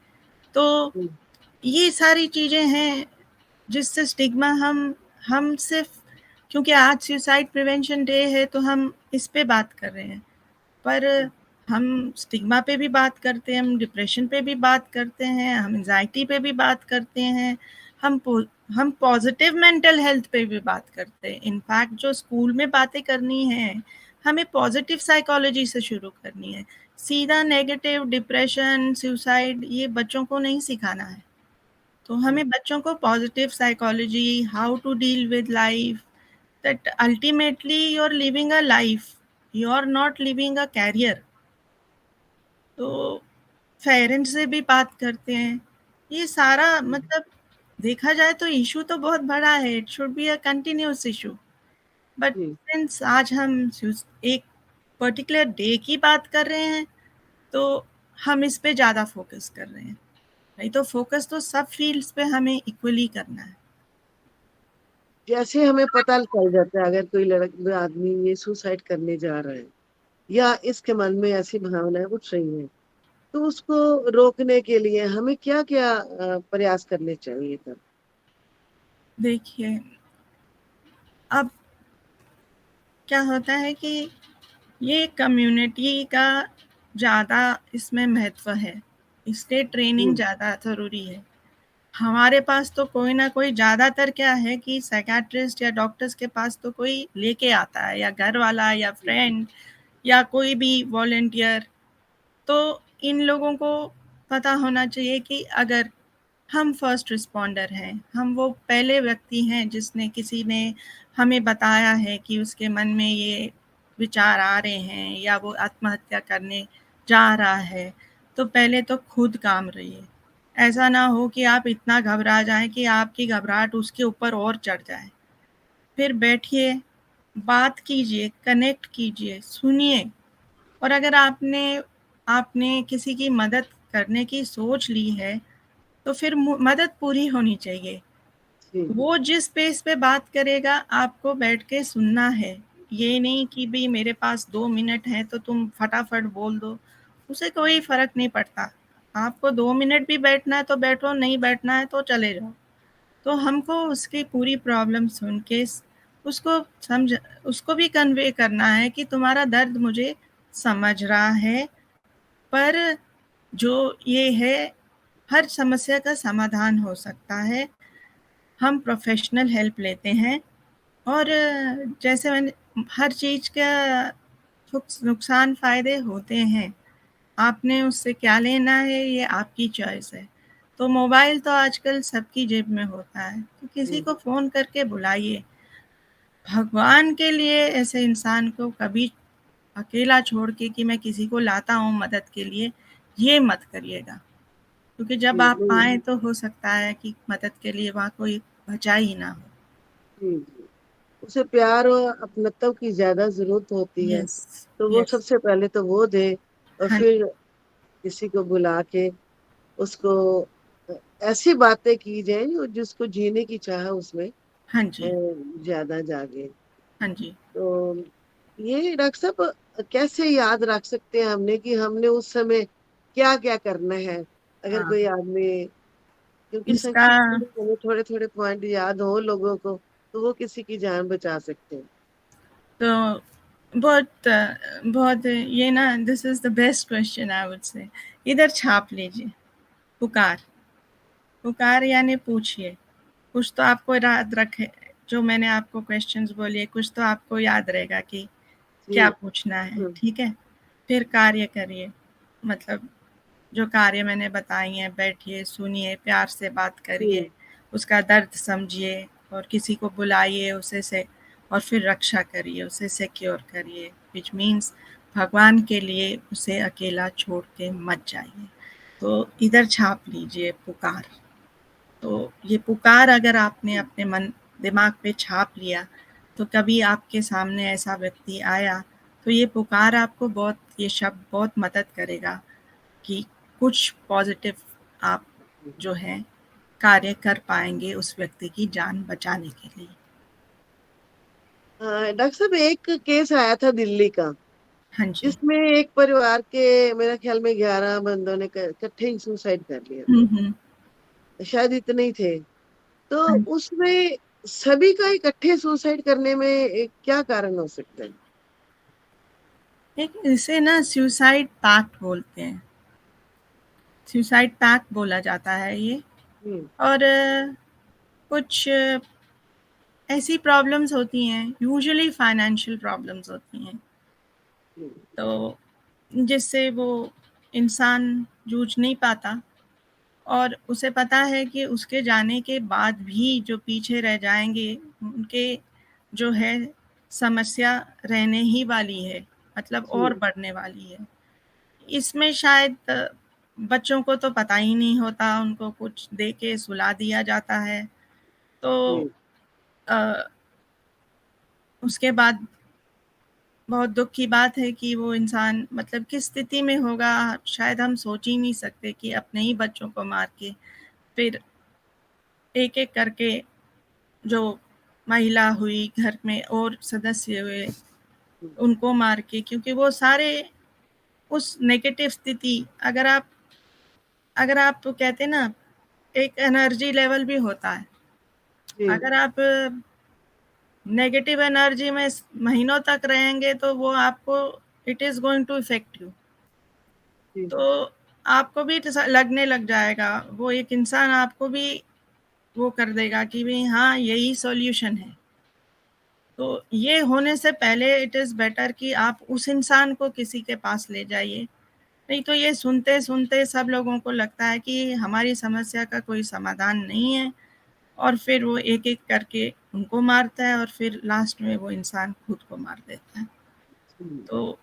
तो जी ये सारी चीज़ें हैं जिससे स्टिग्मा हम सिर्फ़ क्योंकि आज सुसाइड प्रिवेंशन डे है तो हम इस पे बात कर रहे हैं। पर हम स्टिग्मा पे भी बात करते हैं, हम डिप्रेशन पे भी बात करते हैं, हम एंग्ज़ायटी पे भी बात करते हैं, हम पो हम पॉज़िटिव मेंटल हेल्थ पे भी बात करते हैं। इनफैक्ट जो स्कूल में बातें करनी हैं, हमें पॉज़िटिव साइकोलॉजी से शुरू करनी है। सीधा नेगेटिव, डिप्रेशन, सुसाइड ये बच्चों को नहीं सिखाना है। तो हमें बच्चों को positive psychology, how to deal with life, that ultimately you are living a life, you are not living a career. तो पेरेंट्स से भी बात करते हैं। ये सारा मतलब देखा जाए तो इश्यू तो बहुत बड़ा है, it should be a continuous issue. But जी सिंस आज हम एक पर्टिकुलर डे की बात कर रहे हैं, तो हम इस पे ज़्यादा फ़ोकस कर रहे हैं। नहीं तो फ़ोकस तो सब फ़ील्ड्स पे हमें इक्वली करना है। जैसे हमें पता चल जाता है अगर कोई आदमी ये सुसाइड करने जा रहा है या इसके मन में ऐसी भावनाएं उठ रही हैं, तो उसको रोकने के लिए हमें क्या क्या प्रयास करने चाहिए तब? देखिए, अब क्या होता है कि ये कम्युनिटी का ज़्यादा इसमें महत्व है, इसलिए ट्रेनिंग जी ज़्यादा ज़रूरी है। हमारे पास तो कोई ना कोई ज़्यादातर क्या है कि साइकियाट्रिस्ट या डॉक्टर्स के पास तो कोई लेके आता है या घर वाला या फ्रेंड या कोई भी वॉलंटियर। तो इन लोगों को पता होना चाहिए कि अगर हम फर्स्ट रिस्पॉन्डर हैं, हम वो पहले व्यक्ति हैं जिसने किसी ने हमें बताया है कि उसके मन में ये विचार आ रहे हैं या वो आत्महत्या करने जा रहा है, तो पहले तो खुद काम रहिए। ऐसा ना हो कि आप इतना घबरा जाएँ कि आपकी घबराहट उसके ऊपर और चढ़ जाए। फिर बैठिए, बात कीजिए, कनेक्ट कीजिए, सुनिए। और अगर आपने आपने किसी की मदद करने की सोच ली है, तो फिर मदद पूरी होनी चाहिए। जी वो जिस पेस पे बात करेगा आपको बैठ के सुनना है। ये नहीं कि भई मेरे पास 2 मिनट हैं तो तुम फटाफट बोल दो, उसे कोई फ़र्क नहीं पड़ता। आपको 2 मिनट भी बैठना है तो बैठो, नहीं बैठना है तो चले जाओ। तो हमको उसकी पूरी प्रॉब्लम सुन के उसको समझ उसको भी कन्वे करना है कि तुम्हारा दर्द मुझे समझ रहा है, पर जो ये है हर समस्या का समाधान हो सकता है। हम प्रोफ़ेशनल हेल्प लेते हैं और जैसे मैंने हर चीज़ का नुकसान फ़ायदे होते हैं। आपने उससे क्या लेना है ये आपकी चॉइस है। तो मोबाइल तो आजकल सबकी जेब में होता है, तो किसी जी को फ़ोन करके बुलाइए। भगवान के लिए ऐसे इंसान को कभी अकेला छोड़ के कि मैं किसी को लाता हूँ मदद के लिए, ये मत करिएगा। क्योंकि जब जी आप आएँ तो हो सकता है कि मदद के लिए वहाँ कोई बचा ही ना हो। जी जी उसे प्यार और अपनत्व की ज्यादा जरूरत होती है, यस, तो वो यस। सबसे पहले तो वो दे और हाँ, फिर किसी को बुला के उसको अ, ऐसी बातें की जाए जिसको जीने की चाह उसमें हाँ जी, ज्यादा जागे। हाँ जी। तो ये डॉक्टर साहब कैसे याद रख सकते हैं हमने कि हमने उस समय क्या क्या करना है, अगर हाँ, कोई आदमी, क्योंकि इसका संक्षिप्त में हमें थोड़े थोड़े पॉइंट याद हो लोगों को तो वो किसी की जान बचा सकते हैं। तो बहुत बहुत ये ना, this is the best question I would say. इधर छाप लीजिए, पुकार। पुकार यानी पूछिए, कुछ तो आपको याद रखे। जो मैंने आपको क्वेश्चंस बोले, कुछ तो आपको याद रहेगा कि जी। क्या पूछना है, ठीक है। फिर कार्य करिए, मतलब जो कार्य मैंने बताई हैं, बैठिए, सुनिए, प्यार से बात करिए, उसका दर्द समझिए और किसी को बुलाइए उसे से, और फिर रक्षा करिए, उसे सिक्योर करिए, विच मीन्स भगवान के लिए उसे अकेला छोड़ के मत जाइए। तो इधर छाप लीजिए पुकार। तो ये पुकार अगर आपने अपने मन दिमाग पे छाप लिया, तो कभी आपके सामने ऐसा व्यक्ति आया तो ये पुकार आपको बहुत, ये शब्द बहुत मदद करेगा कि कुछ पॉजिटिव आप जो है कार्य कर पाएंगे उस व्यक्ति की जान बचाने के लिए। डॉक्टर साहब, एक केस आया था दिल्ली का, हाँ जी। जिसमें एक परिवार के मेरे ख्याल में 11 बंदों ने इकट्ठे ही सुसाइड कर लिया था, हम्म। शायद इतने ही थे। तो हाँ, उसमें सभी का इकट्ठे सुसाइड करने में क्या कारण हो सकता है? एक इसे ना सुसाइड पैक्ट बोलते हैं, सुसाइड पैक्ट बोला जाता है ये। हम्म। और कुछ ऐसी प्रॉब्लम्स होती हैं, यूजुअली फाइनेंशियल प्रॉब्लम्स होती हैं, हम्म। तो जिससे वो इंसान जूझ नहीं पाता, और उसे पता है कि उसके जाने के बाद भी जो पीछे रह जाएंगे उनके जो है समस्या रहने ही वाली है, मतलब और जी। बढ़ने वाली है। इसमें शायद बच्चों को तो पता ही नहीं होता, उनको कुछ दे के सुला दिया जाता है। तो जी। अ, उसके बाद बहुत दुख की बात है कि वो इंसान मतलब किस स्थिति में होगा, शायद हम सोच ही नहीं सकते कि अपने ही बच्चों को मार के फिर एक एक करके जो महिला हुई, घर में और सदस्य हुए, उनको मार के, क्योंकि वो सारे उस नेगेटिव स्थिति, अगर आप कहते ना, एक एनर्जी लेवल भी होता है। जी। अगर आप नेगेटिव एनर्जी में महीनों तक रहेंगे तो वो आपको, it is going to effect you. जी। तो आपको भी लगने लग जाएगा, वो एक इंसान आपको भी वो कर देगा कि भाई हाँ यही सॉल्यूशन है। तो ये होने से पहले इट इज़ बेटर कि आप उस इंसान को किसी के पास ले जाइए। नहीं तो ये सुनते सुनते सब लोगों को लगता है कि हमारी समस्या का कोई समाधान नहीं है, और फिर वो एक एक करके उनको मारता है और फिर लास्ट में वो इंसान खुद को मार देता है। जी। तो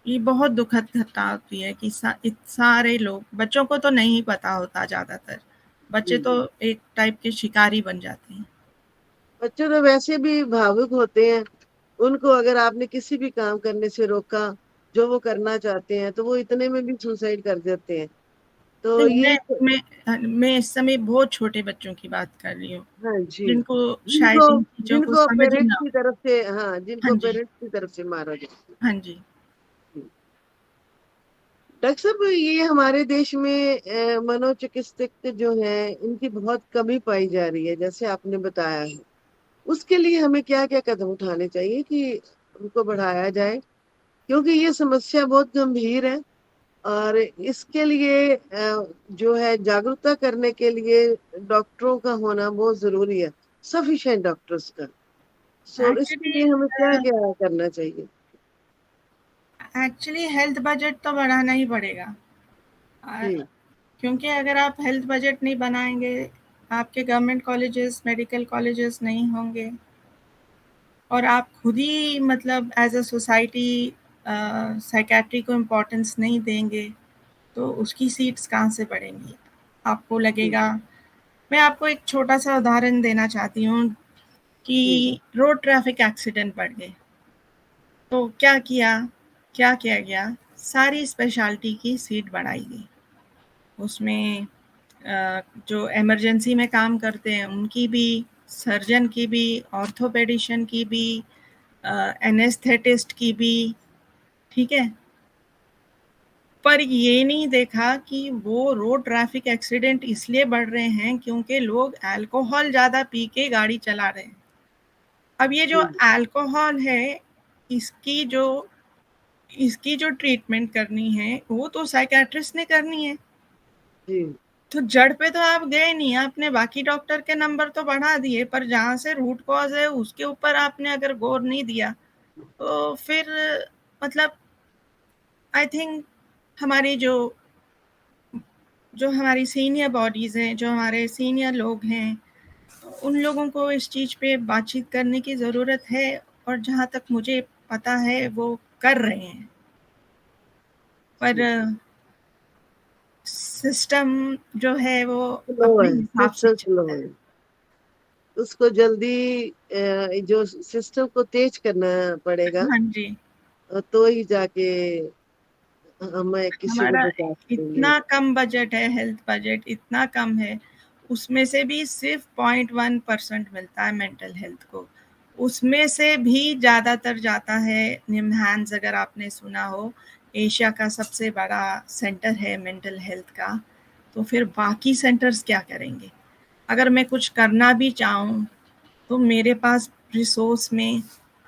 ये बहुत दुखद घटना होती है कि सारे लोग, बच्चों को तो नहीं पता होता, ज़्यादातर बच्चे तो जी। एक टाइप के शिकारी बन जाते हैं। बच्चे तो वैसे भी भावुक होते हैं, उनको अगर आपने किसी भी काम करने से रोका जो वो करना चाहते हैं तो वो इतने में भी सुसाइड कर देते हैं। तो नहीं, ये मैं इस समय बहुत छोटे बच्चों की बात कर रही हूँ, हाँ जी, जिनको जिनको शायद इन चीज़ों को जिनको समझ ही पेरेंट्स ना की हो। तरफ से, हाँ, हाँ जिनको जी, पेरेंट्स की तरफ से मारा जाए। हाँ जी। डॉक्टर साहब, ये हमारे देश में मनोचिकित्सक जो है इनकी बहुत कमी पाई जा रही है, जैसे आपने बताया है। उसके लिए हमें क्या क्या कदम उठाने चाहिए कि उनको बढ़ाया जाए, क्योंकि ये समस्या बहुत गंभीर है। और इसके लिए जो है जागरूकता करने के लिए डॉक्टरों का होना बहुत जरूरी है, सफिशिएंट डॉक्टर्स का। सो इसके एक्चुअली लिए हमें क्या क्या करना चाहिए? एक्चुअली हेल्थ बजट तो बढ़ाना ही पड़ेगा। अ, जी। क्योंकि अगर आप हेल्थ बजट नहीं बनाएंगे, आपके गवर्नमेंट कॉलेजेस, मेडिकल कॉलेजेस नहीं होंगे, और आप खुद ही मतलब एज अ सोसाइटी साइकेट्री को इम्पोर्टेंस नहीं देंगे, तो उसकी सीट्स कहाँ से बढ़ेंगी? आपको जी। लगेगा। मैं आपको एक छोटा सा उदाहरण देना चाहती हूँ कि जी। रोड ट्रैफिक एक्सीडेंट बढ़ गए, तो क्या किया गया, सारी स्पेशलिटी की सीट बढ़ाई गई। उसमें जो इमरजेंसी में काम करते हैं उनकी भी, सर्जन की भी, ऑर्थोपेडिशियन की भी, एनेस्थेटिस्ट की भी, ठीक है, पर ये नहीं देखा कि वो रोड ट्रैफिक एक्सीडेंट इसलिए बढ़ रहे हैं क्योंकि लोग अल्कोहल ज़्यादा पी के गाड़ी चला रहे हैं। अब ये जो जी अल्कोहल है, इसकी जो इसकी जो ट्रीटमेंट करनी है वो तो साइकेट्रिस्ट ने करनी है। जी तो जड़ पे तो आप गए नहीं, आपने बाकी डॉक्टर के नंबर तो बढ़ा दिए, पर जहाँ से रूट कॉज है उसके ऊपर आपने अगर गौर नहीं दिया तो फिर मतलब आई थिंक हमारी जो हमारी सीनियर बॉडीज हैं, जो हमारे सीनियर लोग हैं, उन लोगों को इस चीज़ पे बातचीत करने की ज़रूरत है, और जहाँ तक मुझे पता है वो कर रहे हैं, पर जी सिस्टम जो है वो स्लो अपने है, हिसाब से सिस्टम स्लो चलता है। है। उसको जल्दी जो सिस्टम को तेज करना पड़ेगा, हाँ जी, तो ही जाके हमें किसी को हमारा बचा सकेंगे। इतना कम बजट है, हेल्थ बजट इतना कम है, उसमें से भी सिर्फ 0.1% मिलता है मेंटल हेल्थ को। उसमें से भी ज़्यादातर जाता है निम्हांस, अगर आपने सुना हो, एशिया का सबसे बड़ा सेंटर है मेंटल हेल्थ का। तो फिर बाकी सेंटर्स क्या करेंगे? अगर मैं कुछ करना भी चाहूँ तो मेरे पास रिसोर्स में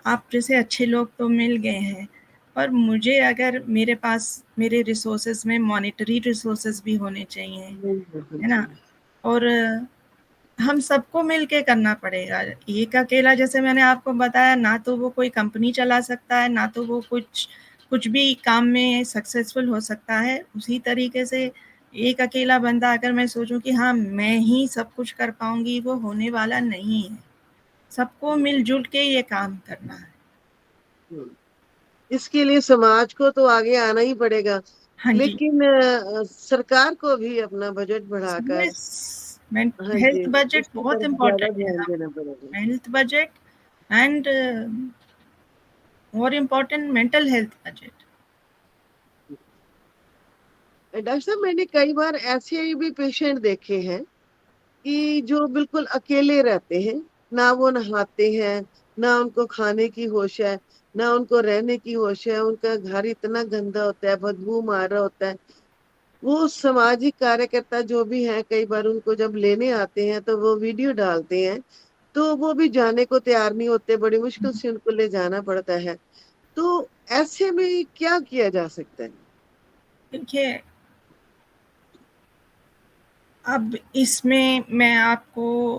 आप जैसे अच्छे लोग तो मिल गए हैं, पर मुझे अगर मेरे पास मेरे रिसोर्सेज में मॉनेटरी रिसोर्सेज भी होने चाहिए, नहीं होना है ना? चाहिए। और हम सबको मिल के करना पड़ेगा। एक अकेला, जैसे मैंने आपको बताया, ना तो वो कोई कंपनी चला सकता है, ना तो वो कुछ भी काम में सक्सेसफुल हो सकता है। उसी तरीके से एक अकेला बंदा अगर मैं सोचूं कि हाँ मैं ही सब कुछ कर पाऊंगी, वो होने वाला नहीं है। सबको मिलजुल के ये काम करना है। हम्म। इसके लिए समाज को तो आगे आना ही पड़ेगा, हाँ जी, लेकिन सरकार को भी अपना बजट बढ़ाकर, हाँ जी, हेल्थ बजट उसकी बहुत तरफ ज्यादा इम्पोर्टेंट है। ध्यान हम देना पड़ेगा। Health budget and more important mental health budget. Doctor साहब, मैंने कई बार ऐसे भी पेशेंट देखे हैं कि जो बिल्कुल अकेले रहते हैं, ना वो नहाते हैं, ना उनको खाने की होश है, ना उनको रहने की होश है, उनका घर इतना गंदा होता है, बदबू मार रहा होता है। वो सामाजिक कार्यकर्ता जो भी हैं, कई बार उनको जब लेने आते हैं तो वो वीडियो डालते हैं, तो वो भी जाने को तैयार नहीं होते, बड़ी मुश्किल से उनको ले जाना पड़ता है। तो ऐसे में क्या किया जा सकता है? देखिए, अब इसमें मैं आपको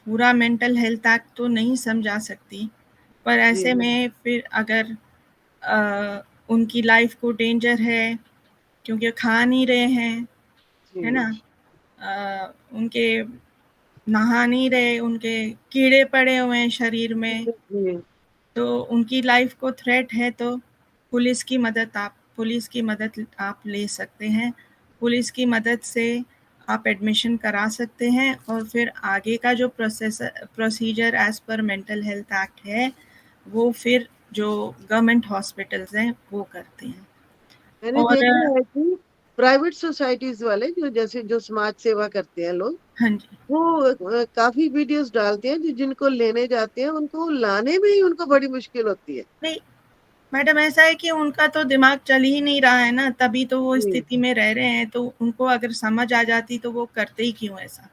पूरा मेंटल हेल्थ एक्ट तो नहीं समझा सकती, पर जी ऐसे में फिर अगर उनकी लाइफ को डेंजर है क्योंकि खा नहीं रहे हैं, है जी ना? उनके नहा नहीं रहे, उनके कीड़े पड़े हुए हैं शरीर में, जी तो उनकी लाइफ को थ्रेट है, तो पुलिस की मदद आप ले सकते हैं। पुलिस की मदद से आप एडमिशन करा सकते हैं, और फिर आगे का जो procedure as per mental health act है, वो फिर जो गवर्नमेंट हॉस्पिटल्स हैं वो करते हैं। मैंने और देखा है कि प्राइवेट सोसाइटीज वाले, जो जैसे जो समाज सेवा करते हैं लोग, हाँ जी, वो काफी वीडियोस डालते हैं, जिनको लेने जाते हैं उनको लाने में ही उनको बड़ी मुश्किल होती है। नहीं मैडम, ऐसा है कि उनका तो दिमाग चल ही नहीं रहा है ना, तभी तो वो जी स्थिति में रह रहे हैं। तो उनको अगर समझ आ जाती तो वो करते ही क्यों ऐसा?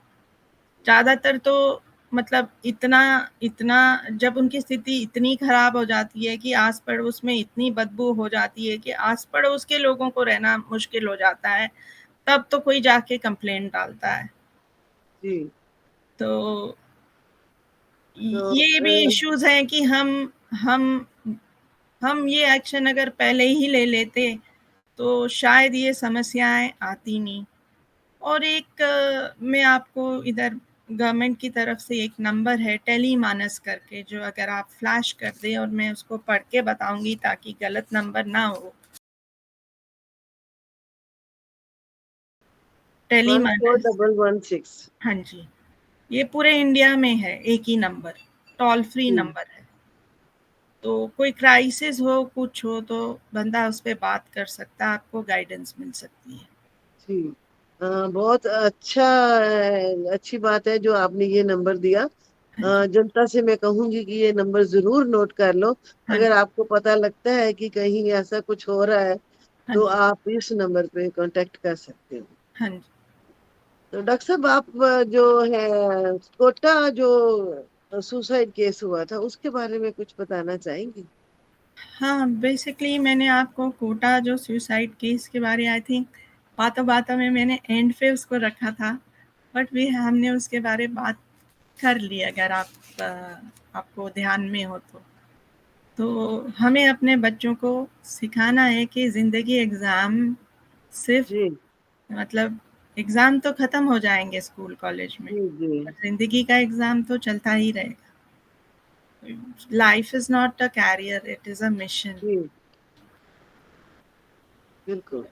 ज़्यादातर तो मतलब इतना इतना जब उनकी स्थिति इतनी खराब हो जाती है कि आस पड़ोस में इतनी बदबू हो जाती है कि आस पड़ोस के लोगों को रहना मुश्किल हो जाता है, तब तो कोई जाके कंप्लेंट डालता है। जी। तो तो ये भी इश्यूज हैं कि हम हम ये एक्शन अगर पहले ही ले लेते तो शायद ये समस्याएं आती नहीं। और एक मैं आपको इधर गवर्नमेंट की तरफ से एक नंबर है टेली मानस करके, जो अगर आप फ्लैश कर दें और मैं उसको पढ़ के बताऊंगी ताकि गलत नंबर ना हो। टेली वन फोर मानस, डबल वन सिक्स हाँ जी, ये पूरे इंडिया में है, एक ही नंबर, टोल फ्री जी नंबर है। तो कोई क्राइसिस हो, कुछ हो, तो बंदा उस पर बात कर सकता है, आपको गाइडेंस मिल सकती है। जी। बहुत अच्छा, अच्छी बात है जो आपने ये नंबर दिया, हाँ जी, जनता से मैं कहूंगी कि ये नंबर जरूर नोट कर लो। हाँ अगर जी, आपको पता लगता है कि कहीं ऐसा कुछ हो रहा है हाँ तो जी, आप इस नंबर पे कांटेक्ट कर सकते हो। हाँ जी। तो डॉक्टर साहब आप जो है कोटा जो सुसाइड केस हुआ था उसके बारे में कुछ बताना चाहेंगे? हाँ, बेसिकली मैंने आपको कोटा जो सुसाइड केस के बारे आई थिंक बातों-बातों में मैंने एंड पे उसको रखा था, बट भी हमने उसके बारे बात कर ली अगर आपको ध्यान में हो तो। तो हमें अपने बच्चों को सिखाना है कि ज़िंदगी एग्ज़ाम सिर्फ़ जी मतलब एग्ज़ाम तो ख़त्म हो जाएँगे स्कूल कॉलेज में, जी जी पर ज़िंदगी का एग्ज़ाम तो चलता ही रहेगा। Life is not a career, it is a mission. जी बिल्कुल।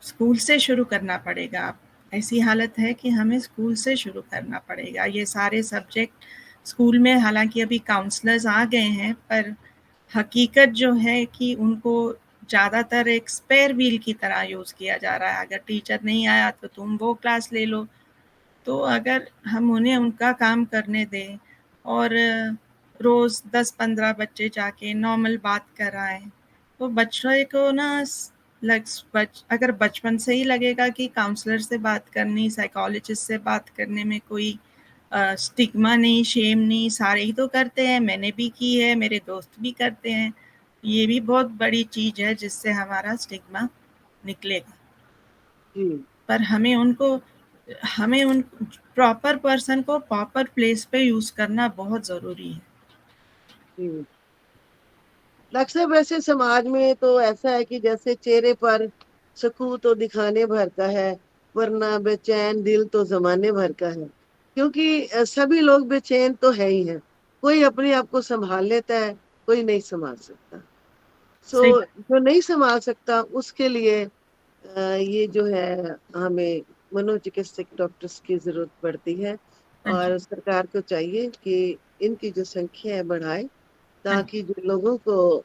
स्कूल से शुरू करना पड़ेगा। ऐसी हालत है कि हमें स्कूल से शुरू करना पड़ेगा। ये सारे सब्जेक्ट स्कूल में हालाँकि अभी काउंसलर्स आ गए हैं, पर हकीकत जो है कि उनको ज़्यादातर एक स्पेयर व्हील की तरह यूज़ किया जा रहा है। अगर टीचर नहीं आया तो तुम वो क्लास ले लो। तो अगर हम उन्हें उनका काम करने दें और रोज़ 10-15 बच्चे जाके नॉर्मल बात कराएँ, तो बच्चे को ना अगर बचपन से ही लगेगा कि काउंसलर से बात करनी, साइकोलॉजिस्ट से बात करने में कोई स्टिग्मा नहीं, शेम नहीं, सारे ही तो करते हैं, मैंने भी की है, मेरे दोस्त भी करते हैं। ये भी बहुत बड़ी चीज़ है जिससे हमारा स्टिग्मा निकलेगा। जी पर हमें उन प्रॉपर पर्सन को प्रॉपर प्लेस पे यूज़ करना बहुत ज़रूरी है। जी डॉक्टर साहब वैसे समाज में तो ऐसा है कि जैसे चेहरे पर सुकून तो दिखाने भर का है, वरना बेचैन दिल तो जमाने भर का है। क्योंकि सभी लोग बेचैन तो है ही है। कोई अपने आप को संभाल लेता है, कोई नहीं संभाल सकता। सही सो जो नहीं संभाल सकता उसके लिए ये जो है हमें मनोचिकित्सक डॉक्टर्स की जरूरत पड़ती है। हाँ जी, और सरकार को चाहिए कि इनकी जो संख्या है बढ़ाए, हाँ जी, ताकि जो लोगों को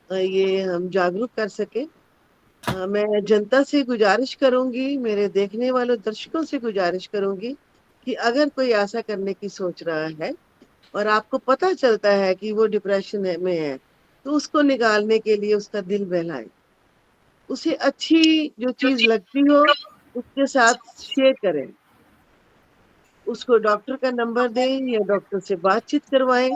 ये हम जागरूक कर सके। मैं जनता से गुजारिश करूंगी, मेरे देखने वालों दर्शकों से गुजारिश करूंगी कि अगर कोई ऐसा करने की सोच रहा है और आपको पता चलता है कि वो डिप्रेशन में है, तो उसको निकालने के लिए उसका दिल बहलाए। उसे अच्छी जो चीज लगती हो उसके साथ शेयर करें। उसको डॉक्टर का नंबर दें या डॉक्टर से बातचीत करवाएं,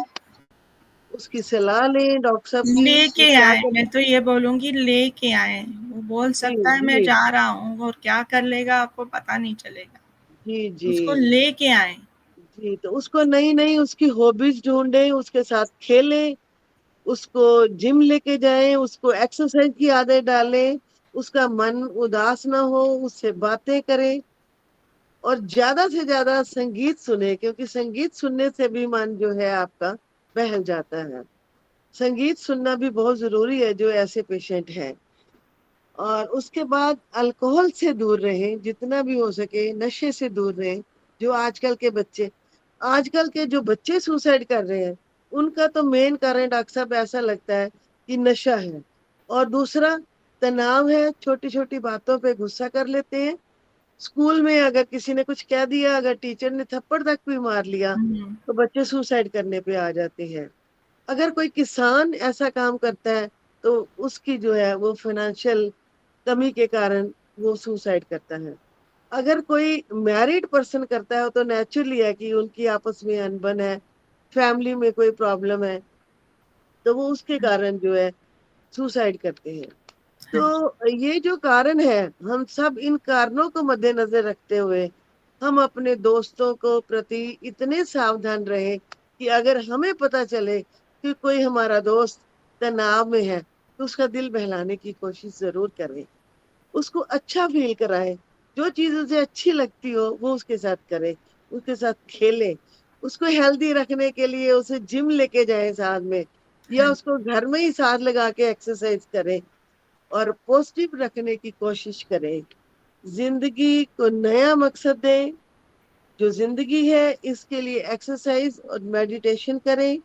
उसकी सलाह लें डॉक्टर साहब की कि लेके क्या आएँ, करना। मैं तो ये बोलूँगी लेके आएँ। वो बोल जी सकता है मैं जी जा रहा हूँ और क्या कर लेगा आपको पता नहीं चलेगा। जी जी उसको लेके आएँ। जी तो उसको नई नई उसकी हॉबीज ढूंढें, उसके साथ खेलें, उसको जिम लेके जाएं, उसको एक्सरसाइज की आदत डालें, उसका मन उदास ना हो, उससे बातें करें और ज्यादा से ज्यादा संगीत सुने, क्योंकि संगीत सुनने से भी मन जो है आपका बहल जाता है। संगीत सुनना भी बहुत जरूरी है जो ऐसे पेशेंट हैं। और उसके बाद अल्कोहल से दूर रहें, जितना भी हो सके नशे से दूर रहें। जो आजकल के जो बच्चे सुसाइड कर रहे हैं उनका तो मेन कारण डॉक्टर साहब ऐसा लगता है कि नशा है। और दूसरा तनाव है, छोटी छोटी बातों पे गुस्सा कर लेते हैं। स्कूल में अगर किसी ने कुछ कह दिया, अगर टीचर ने थप्पड़ तक भी मार लिया, हुँ, तो बच्चे सुसाइड करने पे आ जाते हैं। अगर कोई किसान ऐसा काम करता है तो उसकी जो है वो फाइनेंशियल कमी के कारण वो सुसाइड करता है। अगर कोई मैरिड पर्सन करता है तो नेचुरली है कि उनकी आपस में अनबन है, फैमिली में कोई प्रॉब्लम है, तो वो उसके कारण जो है सुसाइड करते हैं। हाँ जी, तो ये जो कारण है, हम सब इन कारणों को मद्देनजर रखते हुए हम अपने दोस्तों को प्रति इतने सावधान रहे कि अगर हमें पता चले कि कोई हमारा दोस्त तनाव में है तो उसका दिल बहलाने की कोशिश जरूर करें, उसको अच्छा फील कराएं। जो चीज उसे अच्छी लगती हो वो उसके साथ करें, उसके साथ खेलें। उसको हेल्दी रखने के लिए उसे जिम लेके जाएं साथ में, हाँ या जी, उसको घर में ही साथ लगा के एक्सरसाइज करें और पॉजिटिव रखने की कोशिश करें। जिंदगी को नया मकसद दें। जो जिंदगी है इसके लिए एक्सरसाइज और मेडिटेशन करें।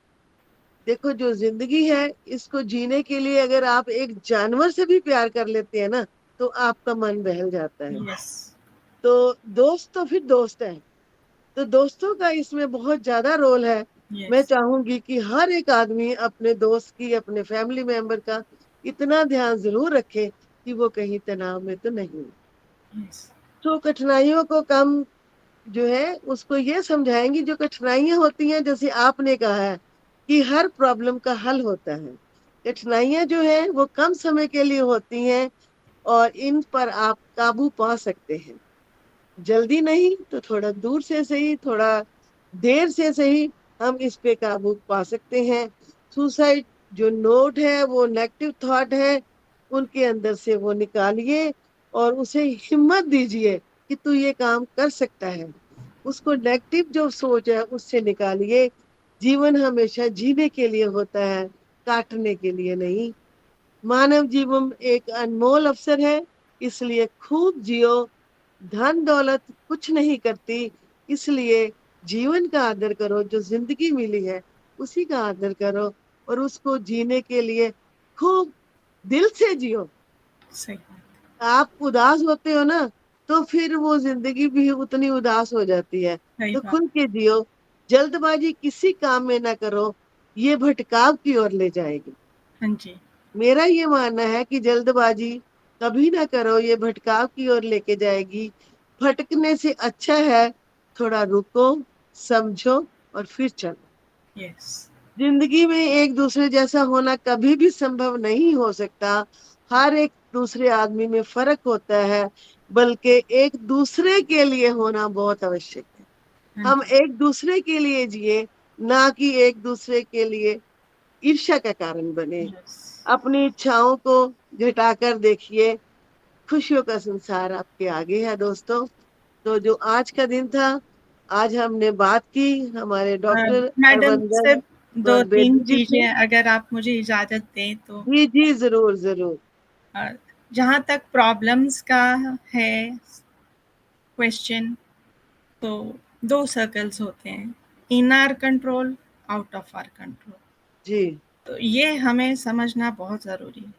देखो जो जिंदगी है इसको जीने के लिए अगर आप एक जानवर से भी प्यार कर लेते हैं ना, तो आपका मन बहल जाता है। यस, तो दोस्त तो फिर दोस्त है। तो दोस्तों का इसमें बहुत ज्यादा रोल है मैं यस, चाहूंगी कि हर एक आदमी अपने दोस्त की, अपने फैमिली मेंबर का इतना ध्यान जरूर रखे कि वो कहीं तनाव में तो नहीं है। यस, तो कठिनाइयों को कम जो है उसको ये समझाएंगी, जो कठिनाइयां होती हैं, जैसे आपने कहा है कि हर प्रॉब्लम का हल होता है। कठिनाइयां जो है वो कम समय के लिए होती हैं और इन पर आप काबू पा सकते हैं। जल्दी नहीं तो थोड़ा दूर से सही, थोड़ा देर से सही, हम इस पे काबू पा सकते हैं। सुसाइड जो नोट है, वो नेगेटिव थॉट है, उनके अंदर से वो निकालिए और उसे हिम्मत दीजिए कि तू ये काम कर सकता है। उसको नेगेटिव जो सोच है उससे निकालिए। जीवन हमेशा जीने के लिए होता है, काटने के लिए नहीं। मानव जीवन एक अनमोल अवसर है, इसलिए खूब जियो। धन दौलत कुछ नहीं करती, इसलिए जीवन का आदर करो। जो जिंदगी मिली है उसी का आदर करो और उसको जीने के लिए खूब दिल से जियो। सही बात, आप उदास होते हो ना, तो फिर वो जिंदगी भी उतनी उदास हो जाती है। सही तो बात। खुल के जियो। जल्दबाजी किसी काम में ना करो, ये भटकाव की ओर ले जाएगी। हाँ जी, मेरा ये मानना है कि जल्दबाजी कभी ना करो, ये भटकाव की ओर लेके जाएगी। भटकने से अच्छा है थोड़ा रुको, समझो और फिर चलो। यस, जिंदगी में एक दूसरे जैसा होना कभी भी संभव नहीं हो सकता। हर एक दूसरे आदमी में फर्क होता है, बल्कि एक दूसरे के लिए होना बहुत आवश्यक है। हाँ हम जी, एक दूसरे के लिए जिए, ना कि एक दूसरे के लिए ईर्ष्या का कारण बने। यस। अपनी इच्छाओं को घटाकर देखिए, खुशियों का संसार आपके आगे है दोस्तों। तो जो आज का दिन था, आज हमने बात की हमारे डॉक्टर मैडम हरविंदर सिर्फ कौर 2-3 बेदी जी से। चीज़ें अगर आप मुझे इजाज़त दें तो। जी जी, जरूर जरूर। जहाँ तक प्रॉब्लम्स का है क्वेश्चन, तो 2 सर्कल्स होते हैं, in our control, out of our control. जी तो ये हमें समझना बहुत ज़रूरी है।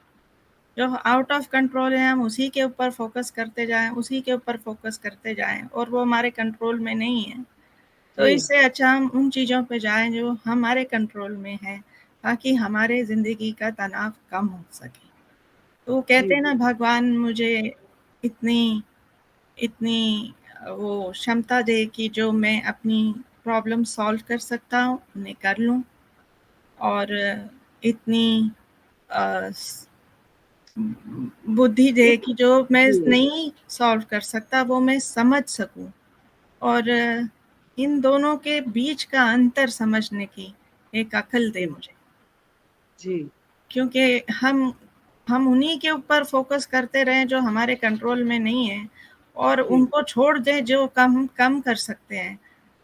जो आउट ऑफ कंट्रोल है हम उसी के ऊपर फोकस करते जाएँ, उसी के ऊपर फोकस करते जाएँ और वो हमारे कंट्रोल में नहीं है। तो जी इससे अच्छा हम उन चीज़ों पे जाएँ जो हमारे कंट्रोल में है, ताकि हमारे ज़िंदगी का तनाव कम हो सके। तो जी कहते हैं ना, जी भगवान मुझे इतनी इतनी वो क्षमता दे कि जो मैं अपनी प्रॉब्लम सॉल्व कर सकता हूँ, उन्हें कर लूँ, और इतनी अ, स बुद्धि दे एक कि जो मैं जी नहीं सॉल्व कर सकता वो मैं समझ सकूँ, और इन दोनों के बीच का अंतर समझने की एक अक्ल दे जी मुझे। जी क्योंकि हम उन्हीं के ऊपर फ़ोकस करते रहें जो हमारे कंट्रोल में नहीं है, और जी उनको छोड़ दें जो कम कम कर सकते हैं,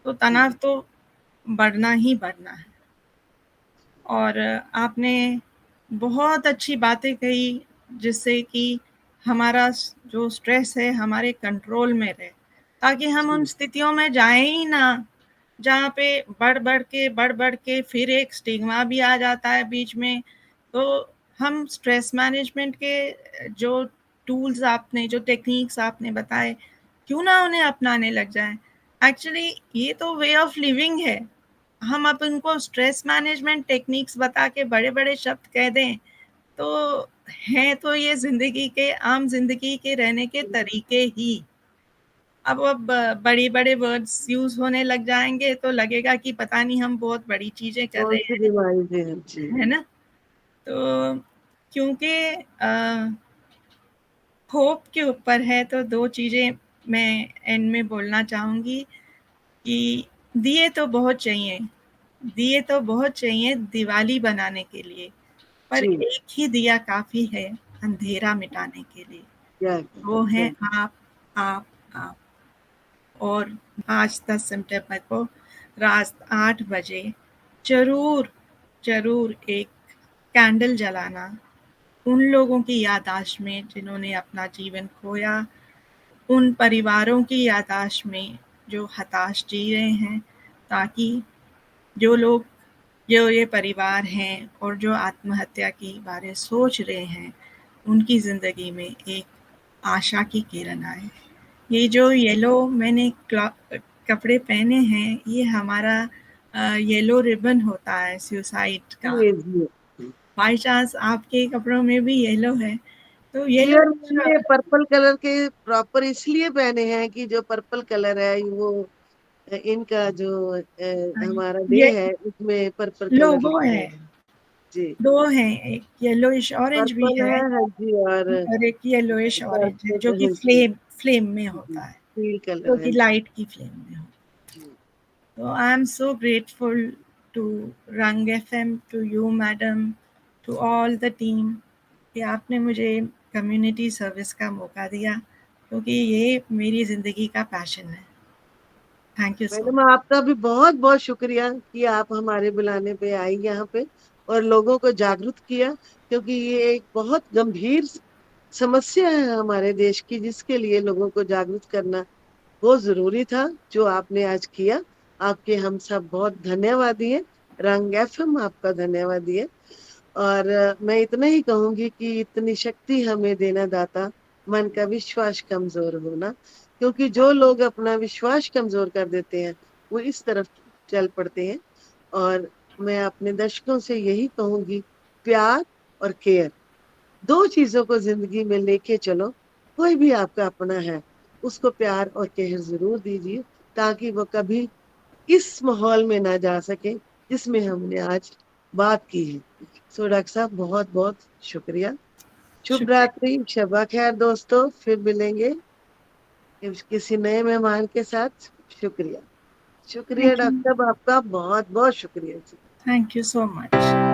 तो जी तनाव तो बढ़ना ही बढ़ना है। और आपने बहुत अच्छी बातें कही, जिससे कि हमारा जो स्ट्रेस है हमारे कंट्रोल में रहे, ताकि हम उन जी स्थितियों में जाएं ही ना जहाँ पे बढ़ बढ़ के फिर एक स्टिग्मा भी आ जाता है बीच में। तो हम स्ट्रेस मैनेजमेंट के जो टूल्स आपने, जो टेक्निक्स आपने बताए, क्यों ना उन्हें अपनाने लग जाएं। एक्चुअली ये तो वे ऑफ लिविंग है। हम अब इनको स्ट्रेस मैनेजमेंट टेक्निक्स बता के बड़े-बड़े शब्द कह दें, तो हैं तो ये ज़िंदगी के, आम ज़िंदगी के रहने के तरीके ही। अब बड़े-बड़े वर्ड्स यूज़ होने लग जाएँगे तो लगेगा कि पता नहीं हम बहुत बड़ी चीज़ें कर कौन रहे सी हैं, बीमारी थी? जी है ना? तो क्योंकि होप के ऊपर है, तो 2 चीज़ें मैं एंड में बोलना चाहूँगी कि दिए तो बहुत चाहिए, दिए तो बहुत चाहिए दिवाली बनाने के लिए, पर जी। एक ही दिया काफ़ी है अंधेरा मिटाने के लिए। क्या वो क्या? हैं आप, आप, आप। और आज 10 सितंबर को रात 8 बजे ज़रूर, ज़रूर एक कैंडल जलाना उन लोगों की याददाश्त में जिन्होंने अपना जीवन खोया, उन परिवारों की याददाश्त में जो हताश जी रहे हैं, ताकि जो लोग, जो ये परिवार हैं और जो आत्महत्या के बारे सोच रहे हैं, उनकी ज़िंदगी में एक आशा की किरण आए। ये जो येलो मैंने कपड़े पहने हैं, ये हमारा येलो रिबन होता है सुसाइड का, जी बाई चांस आपके कपड़ों में भी येलो है तो येलो यार, मैंने पर्पल कलर के प्रॉपर इसलिए पहने हैं कि जो पर्पल कलर है वो इनका जो हमारा डे ये है उसमें पर्पल कलर लोगो लगता है, है। जी, दो हैं, एक येलोइश ऑरेंज भी पर्पल है है, हाँ जी, और एक येलोइश ऑरेंज है जो कि हाँ जी, फ्लेम में होता है, फील जो कलर कि है। लाइट की फ्लेम में हो। जी, तो I am so grateful to Rang FM, to you madam, to all the team कि आपने मुझे कम्युनिटी सर्विस का मौका दिया, क्योंकि ये मेरी ज़िंदगी का पैशन है। Thank you so madam much. आपका भी बहुत बहुत शुक्रिया कि आप हमारे बुलाने पे आई यहाँ पे और लोगों को जागरूक किया, क्योंकि ये एक बहुत गंभीर समस्या है हमारे देश की, जिसके लिए लोगों को जागरूक करना बहुत जरूरी था, जो आपने आज किया। आपके हम सब बहुत धन्यवादी हैं। रंग एफएम आपका धन्यवादी है। और मैं इतना ही कहूंगी कि इतनी शक्ति हमें देना दाता, मन का विश्वास कमजोर होना, क्योंकि जो लोग अपना विश्वास कमजोर कर देते हैं वो इस तरफ चल पड़ते हैं। और मैं अपने दर्शकों से यही कहूंगी, प्यार और केयर, दो चीजों को जिंदगी में लेके चलो। कोई भी आपका अपना है, उसको प्यार और केयर जरूर दीजिए, ताकि वो कभी इस माहौल में ना जा सके जिसमें हमने आज बात की है। सो डॉक्टर साहब बहुत बहुत शुक्रिया। शुभ शुक्रिया। रात्रि, शबा खैर दोस्तों, फिर मिलेंगे किसी नए मेहमान के साथ। शुक्रिया, शुक्रिया थैंक यू, डॉक्टर साहब, आपका बहुत बहुत शुक्रिया जी। Thank you so much.